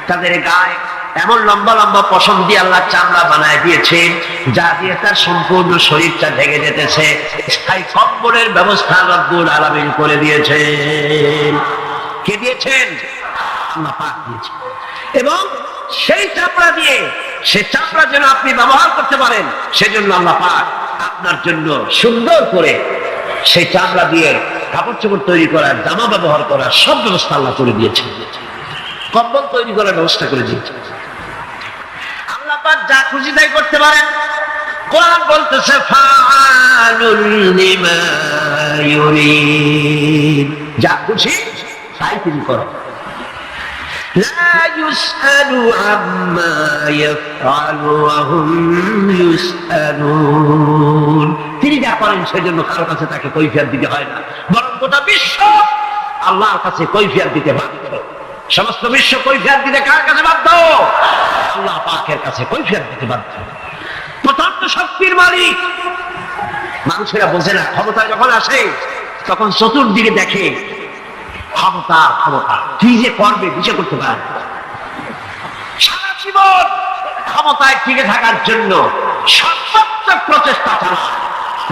তাদের গায়ে এমন লম্বা লম্বা পশম দিয়ে আল্লাহ চামড়া বানায় দিয়েছেন যা দিয়ে তার সম্পূর্ণ শরীরটা ঢেকে যেতেছে। স্থায়ী কম্বলের ব্যবস্থা রব্বুল আলামিন করে দিয়েছেন। কে দিয়েছেন? আল্লাহ পাক দিয়েছেন। এবং সেই চামড়া দিয়ে সে চামড়া যেন আপনি ব্যবহার করতে পারেন সেজন্য আল্লাহ পাক আপনার জন্য সুন্দর করে সেই চামড়া দিয়ে কাপড় চোপড় তৈরি করার, জামা ব্যবহার করার সব ব্যবস্থা আল্লাহ করে দিয়েছেন। কম্বল তৈরি করার ব্যবস্থা করে দিয়েছেন। আল্লাহ পাক যা খুশি তাই করতে পারেন। কোরআন বলতেছে ফাআলুল লিমা ইউরিদ, যা খুশি তাই তিনি করেন। লা ইউসআলু আম্মা ইয়াফআলু ওয়া হুম ইউসআলুন, তিনি যা করেন সেজন্য কারো কাছে তাকে কৈফিয়ত দিতে হয় না, বরং গোটা বিশ্ব আল্লাহর কাছে কৈফিয়ত দিতে বাধ্য। সমস্ত বিশ্ব কৈফিয়ত দিতে কার কাছে বাধ্য? আল্লাহ পাকের কাছে কৈফিয়ত দিতে বাধ্য। প্রচন্ড শক্তির মালিক। মানুষেরা বোঝে না, ক্ষমতা যখন আসে তখন চতুর্দিকে দেখে ক্ষমতা ক্ষমতা, কি যে করবে দিশা করতে পারে। সারা জীবন ক্ষমতায় টিকে থাকার জন্য সর্বাত্মক প্রচেষ্টা চালায়।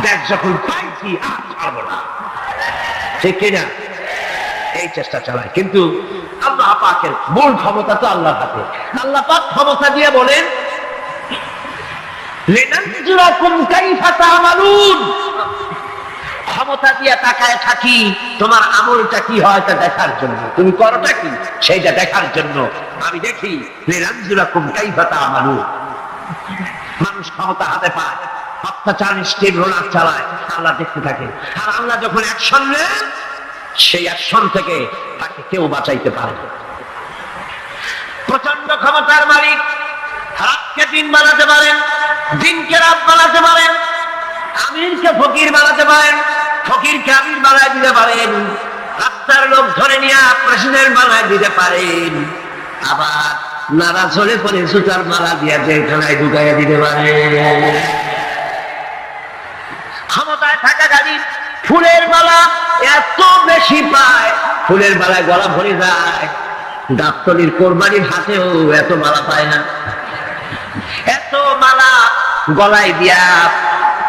দেখ যখন পাইছি আর ছাড়বো না, ঠিক কিনা? এই চেষ্টা চালায়। কিন্তু আল্লাহ পাকের মূল ক্ষমতা তো আল্লাহর হাতে। আল্লাহ পাক ক্ষমতা দিয়ে বলেন লিনানজুরাকুম কাইফা তা'মালুন, ক্ষমতা দিয়ে তাকায় থাকি তোমার আমলটা কি হয় তা দেখার জন্য, তুমি করোটা কি সেইটা দেখার জন্য আমি দেখি। লিনানজুরাকুম কাইফা তা'মালুন। মানুষ ক্ষমতা হাতে পায়, অত্যাচার স্টেপ রোলার চালায়, আল্লাহ দেখতে থাকে। আর আল্লাহ যখন অ্যাকশন নেন সেই অ্যাকশন থেকে তাকে কেউ বাঁচাইতে পারে না। প্রচন্ড ক্ষমতার মালিক, রাতকে দিন বানাতে পারেন, দিনকে রাত বানাতে পারেন, আমিরকে ফকির বানাতে পারেন, ফকিরকে আমির বানায় দিতে পারেন, রাস্তার লোক ধরে নিয়ে প্রেসিডেন্ট বানায় দিতে পারেন, আবার নারাজ হলে পরে সুতার মালা দিয়ে জেলখানায় ঢুকাইয়া দিতে পারেন। ক্ষমতায় থাকা গাড়ি ফুলের মালা এত বেশি পায়, ফুলের মালায় গলা ভরে যায়। গাবতলীর কোরবানির হাতেও এত মালা পায় না। এত মালা গলায় দিয়া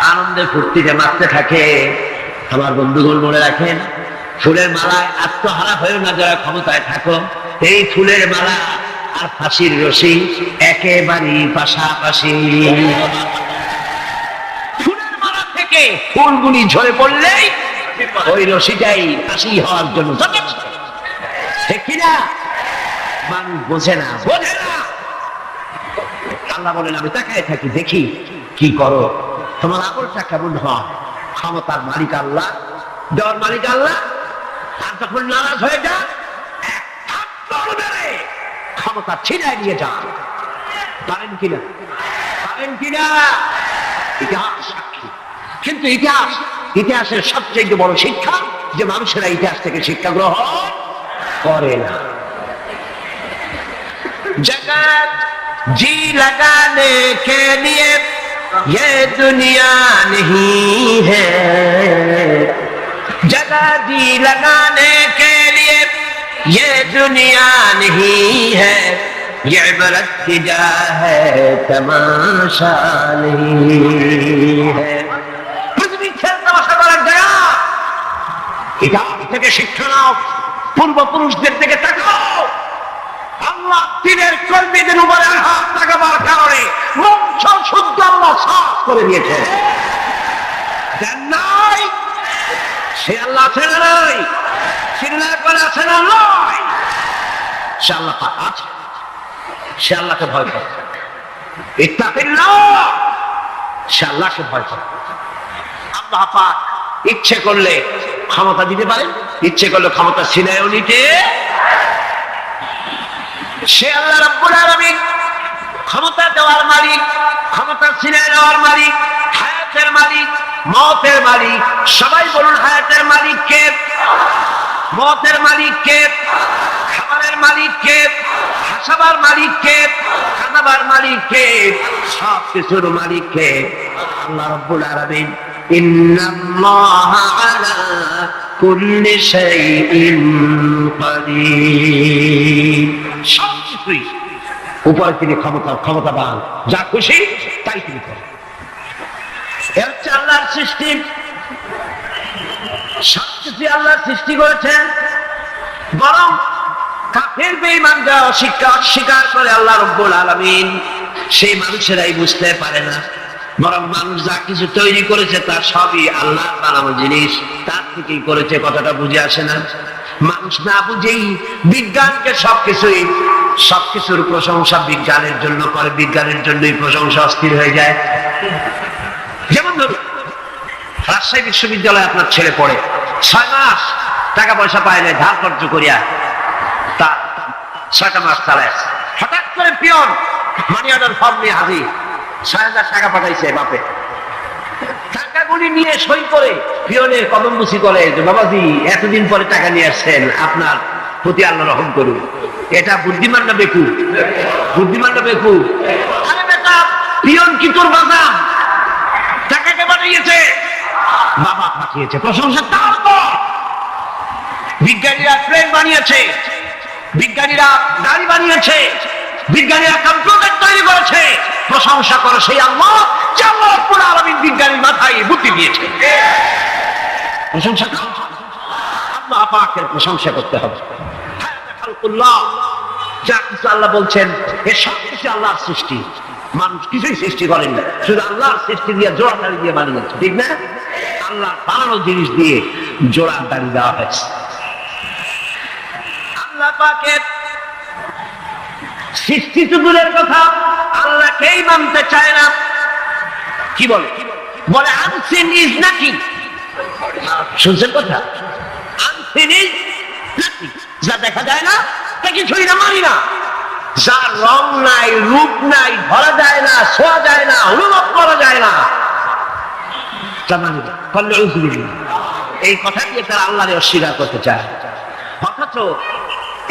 আনন্দে ফুর্তিতে মারতে থাকে। আমার বন্ধুগণ মনে রাখেন, ফুলের মালায় আত্মহারা হয়েও না যারা ক্ষমতায় থাকো। এই ফুলের মালা আর ফাঁসির রশি একেবারেই পাশাপাশি। ফুলের মালা থেকে ফুলগুলি ঝরে পড়লেই ওই রশিটাই ফাঁসি হওয়ার জন্য যথেষ্ট, ঠিক কিনা? মানুষ বোঝে না, বোঝে না। আল্লাহ বলেন আমি তাকায় থাকি, দেখি কি করো, তোমার আমলটা কেমন হয়। ক্ষমতার মালিক আল্লাহ, দেওয়ার মালিক আল্লাহ। আর যখন নারাজ হয়ে যান ক্ষমতা ছিনায় নিয়ে যান। পারেন কিনা? পারেন কিনা? ইতিহাস সাক্ষী। কিন্তু ইতিহাসের সবচেয়ে বড় শিক্ষা যে মানুষেরা ইতিহাস থেকে শিক্ষা গ্রহণ করে না। जगत जी लगाने के लिए ये दुनिया नहीं है, जगह जी लगाने के लिए ये दुनिया नहीं है, ये इबरत की जा है तमाशा नहीं है। पृथ्वी खेल तमाशा করার জায়গা। ইতিহাস থেকে শিক্ষা নাও, পূর্বপুরুষদের থেকে তাকাও। আল্লাহ দিনের কর্মীদের উপরে হাত লাগাবার কারণে বংশ শুদ্ধ আল্লাহ সাফ করে দিয়েছে। সে আল্লাহ আছে না নাই? চিল্লায় করে আছে না নয়? সে আল্লাহ পাক আছে। সে আল্লাহকে ভয় করে। ইত্তাকিল্লাহ, সে আল্লাহকে ভয় করে। আল্লাহ পাক ইচ্ছে করলে ক্ষমতা দিতে পারেন, ইচ্ছে করলে ক্ষমতা ছিনায়ও নিতে। সে আল্লাহ রাব্বুল আলামিন, ক্ষমতা দেওয়ার মালিক, ক্ষমতা ছিনায় নেওয়ার মালিক, হায়াতের মালিক, মওতের মালিক। সবাই বলুন, হায়াতের মালিক কে? মওতের মালিক কে? খাবারের মালিক কে? হাসাবার মালিক কে? কাঁদাবার মালিক কে? সব কিছুর মালিক কে? আল্লাহ রাব্বুল আলামিন। ইন্নাল্লাহা আলা কুল্লি শাইইন কাদির। সব কিছুই উপরে তিনি ক্ষমতাবান, যা খুশি তাই তিনি করেন। এ হচ্ছে আল্লাহর সৃষ্টি। সবকিছু আল্লাহর সৃষ্টি করেছেন। বরং কাফের বেঈমান যারা অস্বীকার করে আল্লাহ রাব্বুল আলামিন, সেই মানুষেরাই বুঝতে পারে না। বরং মানুষ যা কিছু তৈরি করেছে তার সবই আল্লাহর বানানো জিনিস, তার থেকেই করেছে। কথাটা বুঝে আসে না? মানুষ না বুঝেই বিজ্ঞানকে সবকিছুর প্রশংসা বিজ্ঞানের জন্য করে, বিজ্ঞানের জন্যই প্রশংসা অস্থির হয়ে যায়। যেমন ধরুন, রাজশাহী বিশ্ববিদ্যালয়ে আপনার ছেলে পড়ে, 6 মাস টাকা পয়সা পায় না, ধার কর্য করিয়া তা 6টা মাস চালায়। হঠাৎ করে পিয়ন মানি অর্ডার ফর্ম নিয়ে হাজির, 6,000 টাকা পাঠাইছে বাপে। টাকাগুলি নিয়ে সই করে পিয়নের কদম বুঝি করে যে, বাবাজি এতদিন পরে টাকা নিয়ে আসছেন, আপনার প্রতি আল্লাহ রহম করুন। এটা বুদ্ধিমান না বেকু? বুদ্ধিমান না বেকু? আরে বেটা, পিয়ন কি তোর বাজার? টাকাকে পাঠিয়েছে, বাবা পাঠিয়েছে, প্রশংসা তার তো। বিজ্ঞানীরা প্লেন বানিয়েছে, বিজ্ঞানীরা গাড়ি বানিয়েছে, বিজ্ঞানীরা কম্পিউটার তৈরি করেছে, প্রশংসা করে সেই আল্লাহ যে আল্লাহ রাব্বুল আলামিন বিজ্ঞানীর মাথায় বুদ্ধি দিয়েছে। প্রশংসা আল্লাহ পাকের প্রশংসা করতে হবে। যা কিছু আল্লাহ বলছেন এ সব কিছু আল্লাহর সৃষ্টি। মানুষ কিছুই সৃষ্টি করেন না, শুধু আল্লাহর সৃষ্টি দিয়ে জোড়া দাড়ি দিয়ে বানিয়েছে, ঠিক না? আল্লাহ বানানো জিনিস দিয়ে জোড়া দাড়ি দেওয়া হয়েছে। আল্লাহ পাকের সৃষ্টি তো দূরের কথা, আল্লাহকেই মানতে চায় না। কি বলে? বলে আনসিন ইজ নাকি। শুনছেন কথা? আনসিন ইজ নাকি, যা দেখা যায় না তা কিছুই না, মানি না। যার রং নাই, রূপ নাই, ধরা যায় না, ছোঁয়া যায় না, অনুভব করা যায় না, তা মানি না। এই কথা দিয়ে তারা আল্লাহরে অস্বীকার করতে চায়। অথচ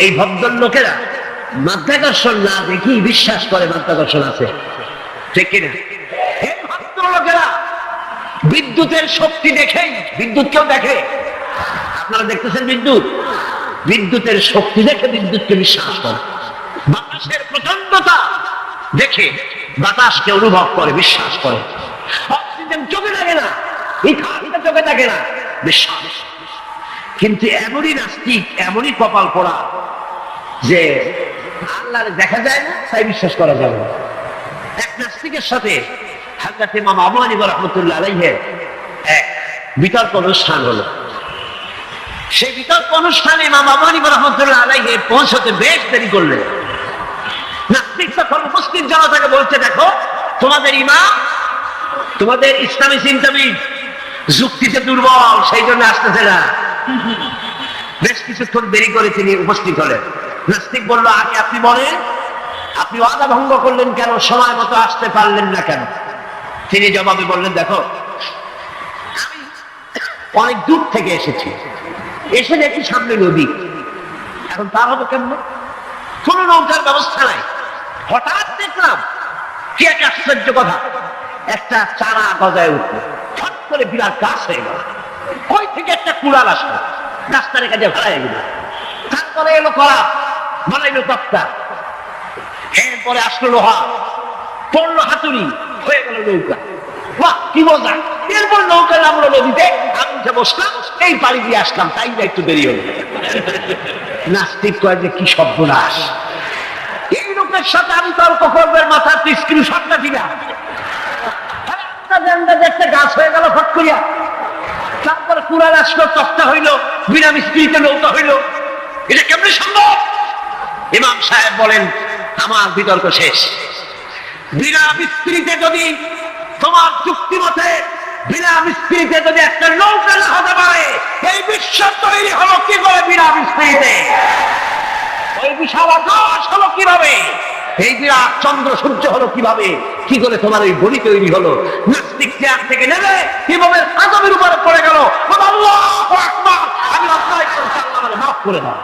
এই ভদ্রলোকেরা মাধ্যাকর্ষণ না দেখি বিশ্বাস করে মাধ্যাকর্ষণ আছে, ঠিক কিনা? এই ভদ্রলোকেরা বিদ্যুতের শক্তি দেখেই, বিদ্যুৎ কেউ দেখে? আপনারা দেখতেছেন বিদ্যুৎ? বিদ্যুতের শক্তি দেখে বিদ্যুৎকে বিশ্বাস করে। বাতাসের প্রচন্ডতা দেখে বাতাসকে অনুভব করে, বিশ্বাস করে। অক্সিজেন চোখে থাকে না, এটা চোখে থাকে না, বিশ্বাস। কিন্তু এমনই নাস্তিক, এমনই কপাল পোড়া যে আল্লাহরে দেখা যায় না তাই বিশ্বাস করা যাবে না। এক নাস্তিকের সাথে হযরত ইমাম আবু হানিফা রাহমাতুল্লাহ আলাইহি এক বিতর্ক অনুষ্ঠান হলো। সেই বিতর্ক অনুষ্ঠানে ইমাম আবু হানিফা রাহমাতুল্লাহ আলাইহি পৌঁছতে বেশ দেরি করলেন। নাস্তিক তখন উপস্থিত জনতাকে বলছে, দেখো তোমাদের ইমাম, তোমাদের ইসলামী চিন্তাবিদ যুক্তিতে দুর্বল, সেই জন্য আসতেছে না। বেশ কিছুক্ষণ দেরি করে তিনি উপস্থিত হলেন। নাস্তিক বলল, আগে আপনি বলেন, আপনি ওয়াদা ভঙ্গ করলেন কেন, সময় মতো আসতে পারলেন না কেন? তিনি জবাবে বললেন, দেখো আমি অনেক দূর থেকে এসেছি, এসে দেখি সামনে নদী, এখন তার হবে কেমন? কোন নৌকার ব্যবস্থা নাই। হঠাৎ দেখলাম কি এক আশ্চর্য কথা, একটা চারা গজায় উঠলো, ফট করে বিরাট গাছ হয়ে গেল। কই থেকে একটা কুড়াল আসলো, রাস্তার কাজে ভাড়া গেল। তারপরে এলো করা, বানাইলো তক্তা, এরপরে আসলো লোহা, পড়লো হাতুড়ি, হয়ে গেল নৌকা। বাহ কি মজা! এরপর নৌকা নামলো নদীতে, আমি উঠে বসলাম, এই পাড়ি দিয়ে আসলাম, তাই না একটু দেরি হলো। নাস্তিক কয় যে কি সর্বনাশ, এই লোকের সাথে আমি তর্ক করবে, মাথার স্ক্রিন শটটা দিলা, একটা গাছ হয়ে গেল ফট করিয়া। তারপরে কুড়াল আসলো, তক্তা হইলো, বিনা মিস্ত্রিতে নৌকা হইলো। এটা কেমনে সম্ভব? ইমাম সাহেব বলেন, আমার বিতর্ক শেষ। বিনা মিস্ত্রিতে যদি, তোমার যুক্তি মতে বিনা মিস্ত্রিতে যদি একটা নৌকা না হতে পারে, এই বিশ্ব তৈরি হলো কি করে বিনা মিস্ত্রিতে? ওই বিশাল আকাশ হলো কিভাবে? এই বিরাট চন্দ্র সূর্য হলো কিভাবে? কি করে তোমার ওই গড়ি তৈরি হলো? নাস্তিক চেয়ার থেকে নেমে কিভাবে আদমের উপরে পড়ে গেল? আল্লাহু আকবার, আমি অন্যায় করেছি, আল্লাহ আমাকে মাফ করে দাও।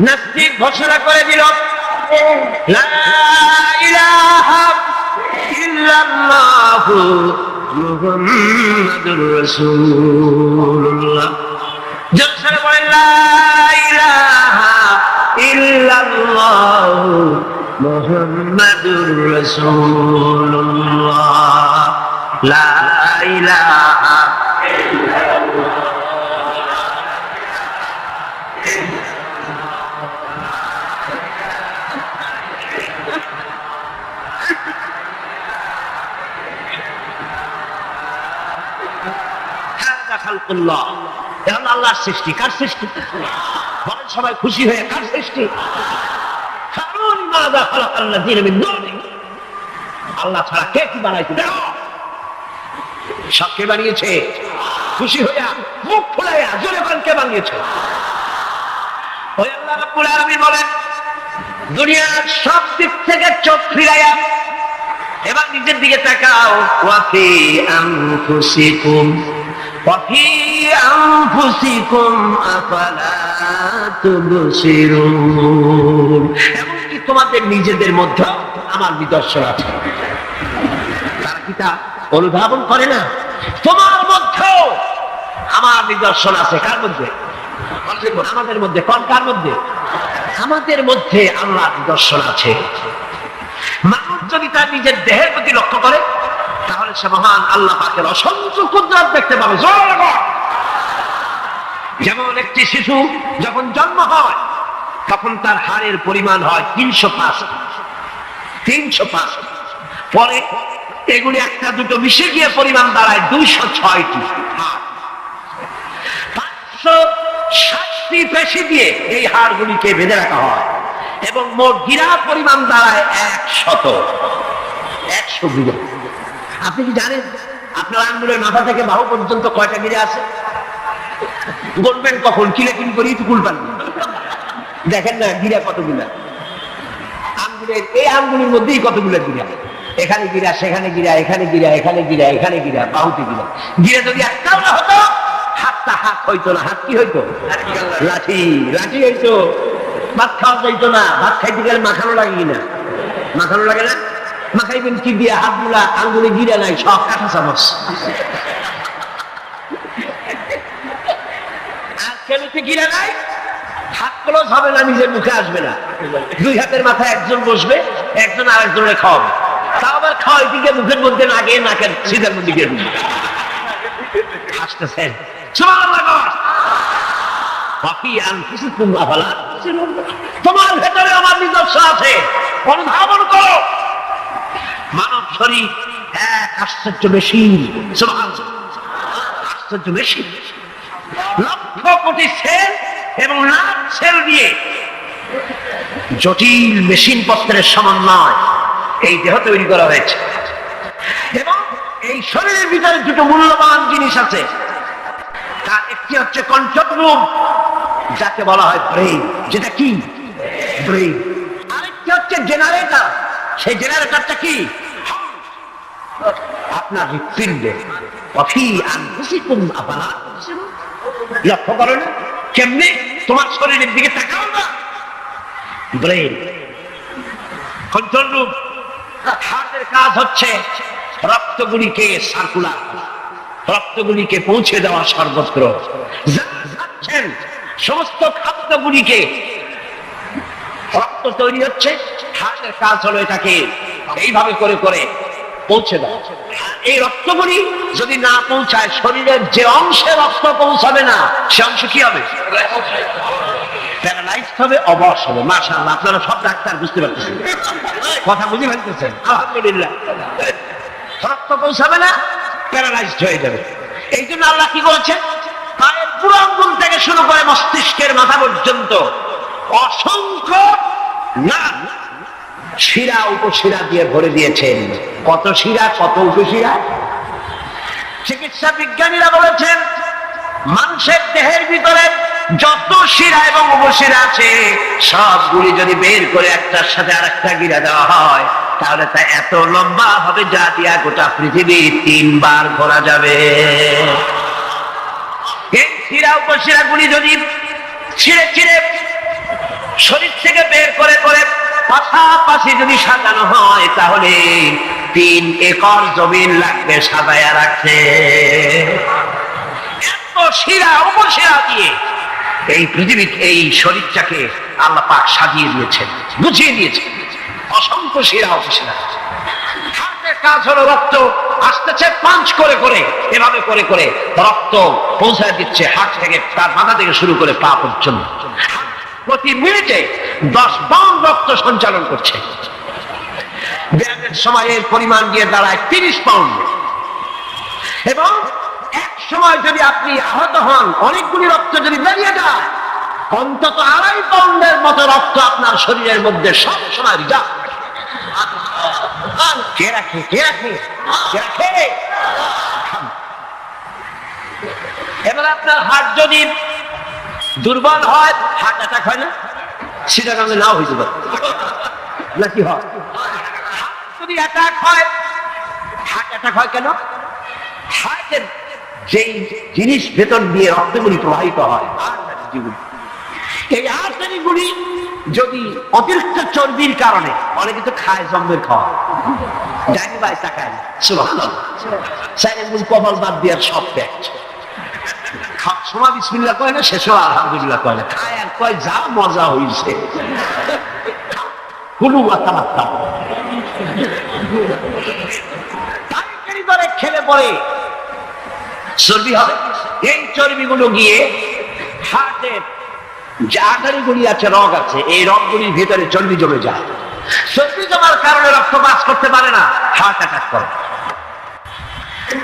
নাস্তিক ঘোষণা করে দিল, লা ইলাহা ইল্লাল্লাহু মুহাম্মাদুর রাসূলুল্লাহ। জোরে বলেন, লা ইলাহা ইল্লাল্লাহু মুহাম্মাদুর রাসূলুল্লাহ। লা ইলাহা খালকুল্লাহ। এখন আল্লাহর সৃষ্টি। কার সৃষ্টি? বলেন সবাই খুশি হয়ে, কার সৃষ্টি? আল্লাহ ছাড়া কে কি বানাইছে? সব কে বানিয়েছে? খুশি হইয়া, মুখ ফুলাইয়া জোরে বলেন, কে বানিয়েছে? ওই আল্লাহ রাব্বুল আলামিন বলেন, দুনিয়ার সব দিক থেকে চোখ ফিরাইয়া এবার নিজের দিকে তাকাও। ওয়াফি আনফুসিকুম وفي أنفسكم أفلا تبصرون। এমনকি তোমাদের নিজেদের মধ্যে আমার নিদর্শন আছে। তারা কি তা অনুধাবন করে না? তোমার মধ্যেও আমার নিদর্শন আছে। কার মধ্যে? আমাদের মধ্যে। কোন কার মধ্যে? আমাদের মধ্যে আল্লাহর নিদর্শন আছে। মানুষ যদি তার নিজের দেহের প্রতি লক্ষ্য করে, তাহলে সে মহান আল্লাহ পাকের অসংখ্য কুদরত দেখতে পাবে। যেমন একটি শিশু যখন জন্ম হয়, তখন তার হাড়ের পরিমাণ হয় 305। পরে এগুলি একটা দুটো মিশে গিয়ে পরিমাণ দাঁড়ায় 206টি। 560টি পেশি দিয়ে এই হাড়গুলিকে বেঁধে রাখা হয় এবং মোট গিরা পরিমাণ দাঁড়ায় 100 গিরা। আপনি কি জানেন আপনার আঙ্গুলের মাথা থেকে বাহু পর্যন্ত কয়টা গিরা আছে? বলবেন কখন? কিলেকিন করি টুকুল পান। দেখেন না গিরা কতগুলা। আঙ্গুলের এই আঙ্গুলের মধ্যেই কতগুলা গিরা। এখানে গিরা, সেখানে গিরা, এখানে গিরা, এখানে গিরা, এখানে গিরা, বাহুতে গিরা। গিরা যদি একটাও না হতো, হাতটা হাত হইতো না। হাত কি হইতো? লাঠি। লাঠি হইতো। ভাত খাওয়া যাইতো না। ভাত খাইতে গেলে মাখানো লাগে কিনা? মাখানো লাগে না? মাখাইবেন কি দিয়ে? হাত গুলা, আঙ্গুলে গিরা নাই, সব কাঁটা চামচ। আর খেলতে গিরা নাই, হাত ক্লোজ হবে না, নিজের মুখে আসবে না। দুই হাতের মাথায় একজন বসবে, একজন আরেকজনের খাওয়াবে। তাও আবার খাওয়াই দিকে মুখের মধ্যে না গিয়ে নাকের সিধার মধ্যে গিয়ে হাসতেছেন। তোমার ভেতরে আমার নিদর্শন আছে, অনুধাবন করো। মানব শরীর এক আশ্চর্য মেশিন। আশ্চর্য মেশিন। লক্ষ কোটি সেল এবং লাখ সেল দিয়ে জটিল মেশিন পত্রের সমন্বয় এই দেহ তৈরি করা হয়েছে। এবং এই শরীরের ভিতরে দুটো মূল্যবান জিনিস আছে। তার একটি হচ্ছে কন্ট্রোল রুম, যাকে বলা হয় ব্রেইন। যেটা কি? ব্রেইন। আরেকটি হচ্ছে জেনারেটর। সেই জেনারেটরটা কি? আপনার হৃৎপিণ্ডে। লক্ষ্য করো না কেমনি? তোমার শরীরের দিকে তাকাও না। Brain, control room. হার্টের কাজ হচ্ছে রক্তগুলিকে সার্কুলার, রক্তগুলিকে পৌঁছে দেওয়া সর্বত্র। যাচ্ছেন সমস্ত খাদ্যগুলিকে, রক্ত তৈরি হচ্ছে, হার্টের কাজ হলো এটাকে এইভাবে করে করে পৌঁছে দেওয়া। এই রক্তগুলি যদি না পৌঁছায়, শরীরের যে অংশে রক্ত পৌঁছাবে না, সে অংশ কি হবে? প্যারালাইজ হবে, অবশ হবে। মাশাআল্লাহ, আপনারা সব ডাক্তার বুঝতে পারতেছেন, কথা বুঝে ফেলতেছেন। আলহামদুলিল্লাহ। রক্ত পৌঁছাবে না, প্যারালাইজড হয়ে যাবে। এই জন্য আল্লাহ কি করেছেন, পায়ের পুরো আঙ্গুল থেকে শুরু করে মস্তিষ্কের মাথা পর্যন্ত অসংখ্য না শিরা উপশিরা দিয়ে ভরে দিয়েছেন। কত শিরা, কত উপশিরা। চিকিৎসা বিজ্ঞানীরা বলেছেন মানুষের দেহের ভিতরে যত শিরা এবং উপশিরা আছে সবগুলি যদি বের করে একটার সাথে আরেকটা গিরা দেওয়া হয় তাহলে তা এত লম্বা হবে যা দিয়া গোটা পৃথিবী 3 বার ঘোরা যাবে। এই শিরা উপশিরা গুলি যদি ছিঁড়ে ছিঁড়ে শরীর থেকে বের করে করে পাশাপাশি যদি সাজানো হয় তাহলে 3 একর জমিন লাগবে সাজায়া রাখতে। এত শিরা উপশিরা দিয়ে এই পৃথিবী, এই শরীরটাকে আল্লাহ পাক সাজিয়ে দিয়েছেন, বুঝিয়ে দিয়েছেন। অসংখ্য শিরা উপশিরা। হার্টের কাজ হলো রক্ত আসতেছে পাঞ্চ করে করে, এভাবে করে করে রক্ত পৌঁছায় দিচ্ছে হার্ট থেকে, তার মাথা থেকে শুরু করে পা পর্যন্ত। প্রতি মিনিটে 10 পাউন্ড রক্ত সঞ্চালন করছে। ব্যায়ামের সময়ের পরিমাণ দিয়ে দাঁড়ায় 30 পাউন্ড। এবং এক সময় যদি আপনি আহত হন, অনেকগুলি রক্ত যদি বেরিয়ে যায়, অন্তত 2.5 পাউন্ডের মতো রক্ত আপনার শরীরের মধ্যে সব সময় রিজার্ভ। কে রাখে, কে রাখে, কে রাখে? এবার আপনার হার্ট যদি দুর্বল হয়, হার্ট অ্যাটাক হয় না? সেটা কারণে নাও হইতে পারে, নাকি হয়? যদি অ্যাটাক হয়, হার্ট অ্যাটাক হয় কেন? হার্টের যেই জিনিস ভেতর দিয়ে রক্তগুলি প্রবাহিত হয়, এই আর্টারিগুলি যদি অতিরিক্ত চর্বির কারণে, অনেকে তো খায় জম্মের খাওয়া, ডাইনি বাই তাকায় কপাল বাদ দিয়ে সব ত্যাগ, সময় বিসমিল্লাহ কয় না, শেষও আলহামদুলিল্লাহ কয় না, খায় আর কয় যা মজা হইছে। খেলে পরে চর্বি হবে। এই চর্বিগুলো গিয়ে হার্টের যে আর্টারিগুলি আছে, রগ আছে, এই রগগুলির ভিতরে চর্বি জমে যায়। চর্বি জমার কারণে রক্ত পাস করতে পারে না, হার্ট অ্যাটাক করে।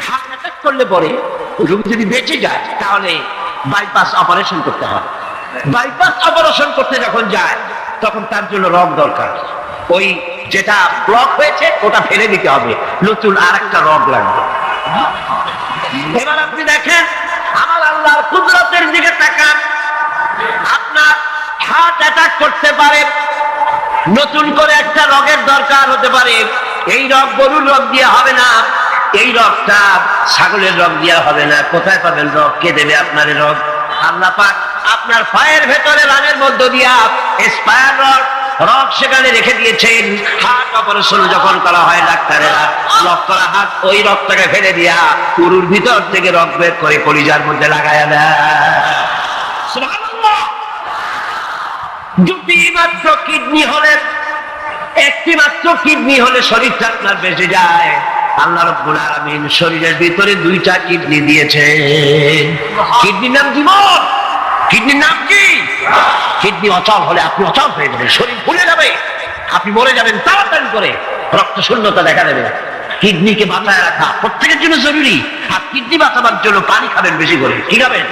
হার্ট অ্যাটাক করলে পরে রোগী যদি বেঁচে যায় তাহলে বাইপাস অপারেশন করতে হয়। বাইপাস অপারেশন করতে যখন যায় তখন তার জন্য রগ দরকার। ওই যেটা ব্লক হয়েছে ওটা ফেলে দিতে হবে, নতুন আর একটা রগ লাগবে। এবার আপনি দেখেন আমার আল্লাহর কুদরতের দিকে তাকান। আপনার হার্ট অ্যাটাক করতে পারে, নতুন করে একটা রগের দরকার হতে পারে। এই রগ গরুর রগ দিয়ে হবে না, এই রগটা ছাগলের রগ দিয়ে হবে না। কোথায় পাবেন রগ? কে দেবে আপনার রগ? আল্লাহ পাক আপনার পায়ের ভেতরে রানের মধ্য দিয়া স্পায়ার রগ সেখানে রেখে দিয়েছেন। হার্ট অপারেশন যখন করা হয় ডাক্তারেরা লক করা হাত, ওই রক্তটাকে ফেলে দিয়া গরুর ভিতর থেকে রগ বের করে কলিজার মধ্যে লাগায়া দেয়। সুবহানাল্লাহ। দুটি মাত্র কিডনি হলে, একটি মাত্র কিডনি হলে শরীরটা আপনার বেঁচে যায়। আল্লাহ রাব্বুল আলামিন শরীরের ভিতরে 2টা কিডনি দিয়েছেন। কিডনির নাম জীবন। কিডনির নাম কি? কিডনি অচল হলে আপনি অচল হয়ে যাবেন, শরীর ফুলে যাবে, আপনি মরে যাবেন তাড়াতাড়ি করে, রক্ত শূন্যতা দেখা দেবে। কিডনিকে বাঁচায় রাখা প্রত্যেকের জন্য জরুরি। আর কিডনি বাঁচাবার জন্য পানি খাবেন বেশি করে। কি খাবেন?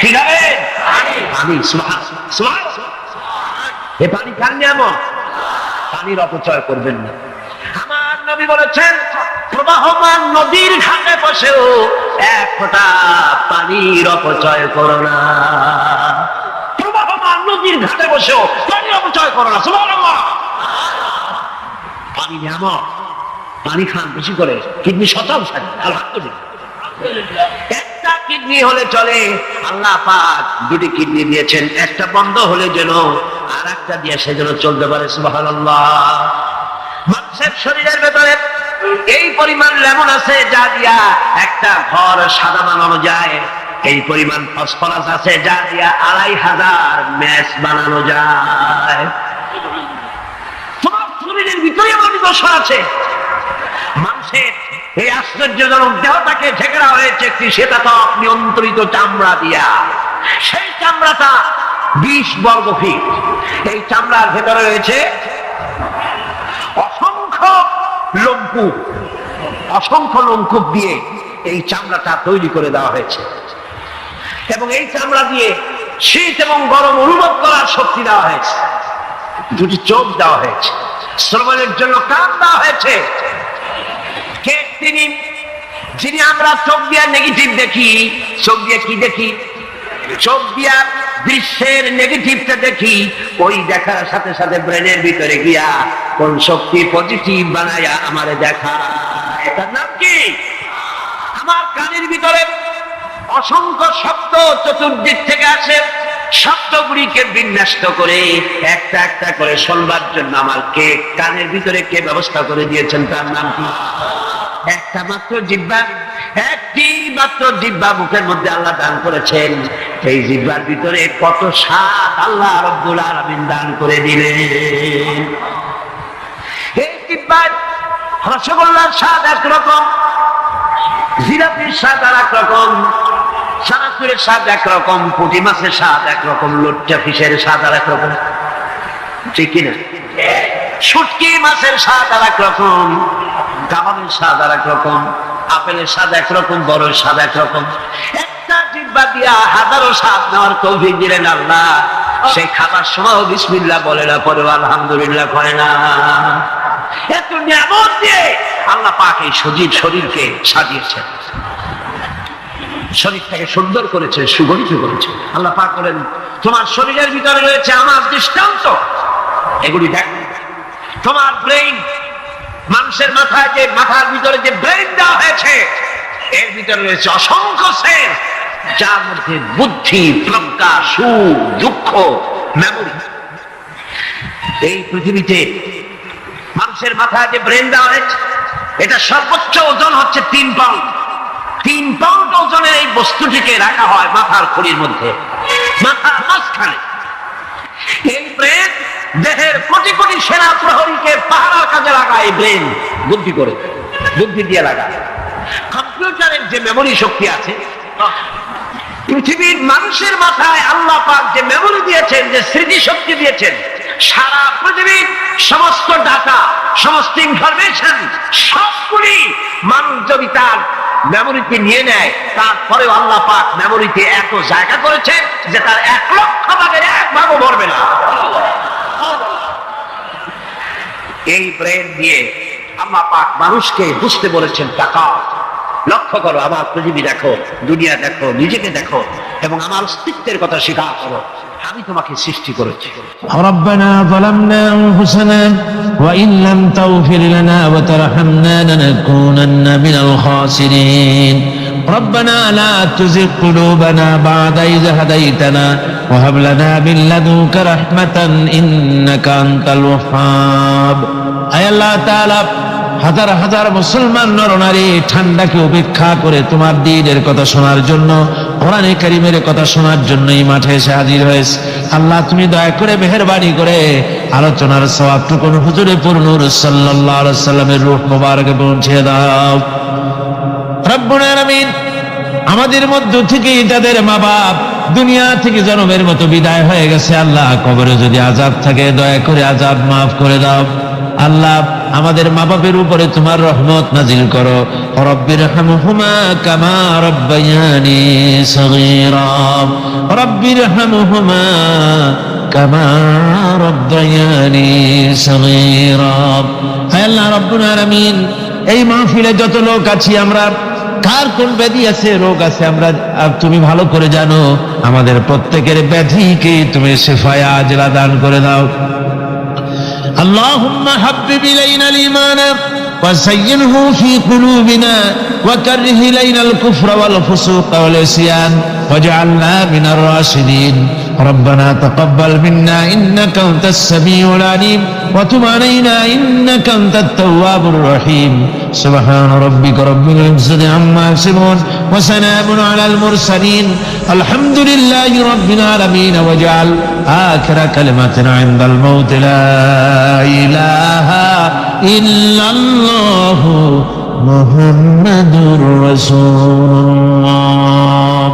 কি খাবেন? পানি। এ পানি খান এমন, পানির অপচয় করবেন না। আমার নবী বলেছেন প্রবাহমান নদীর ঘাটে বসেও এক ফোঁটা পানির অপচয় করো না। প্রবাহমান নদীর ঘাটে বসেও পানির অপচয় করো না। সুবহানাল্লাহ। পানি নিয়ামত, পানি খান বেশি করে, কিডনি সচল থাকে। আলহামদুলিল্লাহ। একটা কিডনি হলে চলে, আল্লাহ পাক 2টি কিডনি দিয়েছেন। একটা বন্ধ হলে যেন আর একটা দিয়ে সে যেন চলতে পারে। সুবহানাল্লাহ। মানুষের শরীরের ভেতরে এই পরিমাণ লেমন আছে যা দিয়া একটা ঘর সাদা বানানো যায়। এই পরিমাণ ফসফরাস আছে যা দিয়া 2500 ম্যাচ বানানো যায়। তোমার শরীরের ভিতরে এমন দোষর আছে। মানুষের এই আশ্চর্যজনক দেহটাকে ঢেকেরা হয়েছে একটি শ্বেতাতপ নিয়ন্ত্রিত চামড়া দিয়া। সেই চামড়াটা 20 বর্গ ফিট। এই চামড়ার ভেতরে রয়েছে অসংখ্য লোমকূপ। অসংখ্য লোমকূপ দিয়ে এই চামড়াটা তৈরি করে দেওয়া হয়েছে এবং এই চামড়া দিয়ে শীত এবং গরম অনুভব করার শক্তি দেওয়া হয়েছে। দুটি চোখ দেওয়া হয়েছে, শ্রবণের জন্য কান দেওয়া হয়েছে। কে তিনি যিনি আমরা চোখ দিয়ে নেগেটিভ দেখি? চোখ দিয়ে কি দেখি? চোখ দিয়া দৃশ্যের নেগেটিভটা দেখি, ওই দেখার সাথে সাথে ব্রেনের ভিতরে গিয়া কোন শক্তি পজিটিভ বানায়া আমারে দেখা। এটার নাম কি? আমার কানের ভিতরে অসংখ্য শব্দ চতুর্দিক থেকে আসে, শব্দগুলিকে বিন্যস্ত করে একটা একটা করে শুনবার জন্য আমার কে কানের ভিতরে কে ব্যবস্থা করে দিয়েছেন? তার নাম কি? একটা মাত্র জিহ্বা, একটি মাত্র জিহ্বা মুখের মধ্যে আল্লাহ দান করেছেন। এই জিহ্বার ভিতরে কত স্বাদ আল্লাহ রাব্বুল আলামিন দান করে দিলেন। এই জিহ্বার রসগোল্লার স্বাদ একরকম, জিলাপির স্বাদ আর একরকম, চানাচুরের স্বাদ একরকম, পুঁটি মাছের স্বাদ একরকম, লুট্টা ফিশের স্বাদ আর একরকম, ঠিক কিনা? শুটকি মাছের স্বাদ আর একরকম, কাবাবের স্বাদ আর একরকম, আপেলের স্বাদ একরকম, বড়ের স্বাদ একরকম। একটা জিহ্বা দিয়া হাজারো স্বাদ নেওয়ার তৌফিক দিলেন আল্লাহ। সেই খাবার সময় বিসমিল্লাহ বলে না, পরে আলহামদুলিল্লাহ করে না। এত নিয়ামত দিয়ে আল্লাহ পাক এই সজীব শরীরকে সাজিয়েছেন, শরীরটাকে সুন্দর করেছে, সুগঠিত করেছে। আল্লাহ পাক বলেন তোমার শরীরের ভিতরে রয়েছে আমার দৃষ্টান্ত, এগুলি দেখ। তোমার ব্রেইন, মানুষের মাথায় যে মাথার ভিতরে যে ব্রেইন দেওয়া হয়েছে, এর ভিতরে রয়েছে অসংখ্য সেল, যার মধ্যে বুদ্ধি, প্রজ্ঞা, সুখ, দুঃখ, মেমোরি। এই পৃথিবীতে মানুষের মাথায় যে ব্রেন দেওয়া হয়েছে, এটা সর্বোচ্চ ওজন হচ্ছে 3 পাউন্ড। 3 পাউন্ড ওজনের এই বস্তুটিকে রাখা হয় মাথার খুলির মধ্যে, মাথার মাঝখানে। এই ব্রেন দেহের কোটি কোটি সেনা প্রহরীকে পাহারার কাজে লাগায়। ব্রেন বুদ্ধি করে, বুদ্ধি দিয়ে লাগায়। কম্পিউটারের যে মেমোরি শক্তি আছে, পৃথিবীর মানুষের মাথায় আল্লাহ পাক যে মেমোরি দিয়েছেন, যে স্মৃতি শক্তি দিয়েছেন, সারা পৃথিবীর সমস্ত ডাটা, সমস্ত ইনফরমেশন সবগুলি মানুষ যদি তার মেমোরিতে নিয়ে নেয়, তারপরেও আল্লাহ পাক মেমোরিতে এত জায়গা করেছেন যে তার 1 লক্ষ ভাগের 1 ভাগও ভরবে না। এই ব্রেন দিয়ে আল্লাহ পাক মানুষকে বুঝতে বলেছেন। টাকা লক্ষ্য করো, আমার পৃথিবী দেখো, দুনিয়া দেখো, নিজেকে দেখো এবং আমার অস্তিত্বের কথা স্বীকার করো। আমি তোমাকে সৃষ্টি করেছি। ربنا ظلمنا أنفسنا وإن لم تغفر لنا وترحمنا لنكونن من الخاسرين ربنا لا تزغ قلوبنا بعد إذ هديتنا وهب لنا من لدنك رحمة إنك أنت الوهاب أي الله تعالى হাজার হাজার মুসলমান নরনারী ঠান্ডাকে উপেক্ষা করে তোমার দ্বীনের কথা শোনার জন্য, কোরআনে কারীমের কথা শোনার জন্য এই মাঠে এসে হাজির হয়েছে। আল্লাহ তুমি দয়া করে মেহেরবানি করে আলোচনার সওয়াবটুকু হুজুরে পুরনূর সাল্লাল্লাহু আলাইহি সাল্লামের রূহ মোবারকে পৌঁছে দাও। রব্বুল আলামিন আমাদের মধ্য থেকে যাদের মা বাপ দুনিয়া থেকে জন্মের মতো বিদায় হয়ে গেছে, আল্লাহ কবরে যদি আযাব থাকে দয়া করে আযাব মাফ করে দাও। আল্লাহ আমাদের মা বাপের উপরে তোমার রহমত নাজিল করো। রব্বিরহামহুমা কামা রব্বায়ানি সগীরা, রব্বিরহামহুমা কামা রব্বায়ানি সগীরা। হে আল্লাহ রব্বুল আলামিন, এই মাহফিলে যত লোক আছি আমরা, কার কোন ব্যাধি আছে, রোগ আছে, আমরা তুমি ভালো করে জানো। আমাদের প্রত্যেকের ব্যাধিকে তুমি শিফায়ে আজলা দান করে দাও। اللهم حبب إلينا الإيمان وزينه في قلوبنا وكره إلينا الكفر والفسوق والعصيان واجعلنا من الراشدين ربنا تقبل منا إنك أنت السميع العليم وتب علينا إنك أنت التواب الرحيم سبحان ربك رب العزة عما يصفون وسلام على المرسلين الحمد لله رب العالمين واجعل آخر كلمتنا عند الموت لا إله إلا الله محمد رسول الله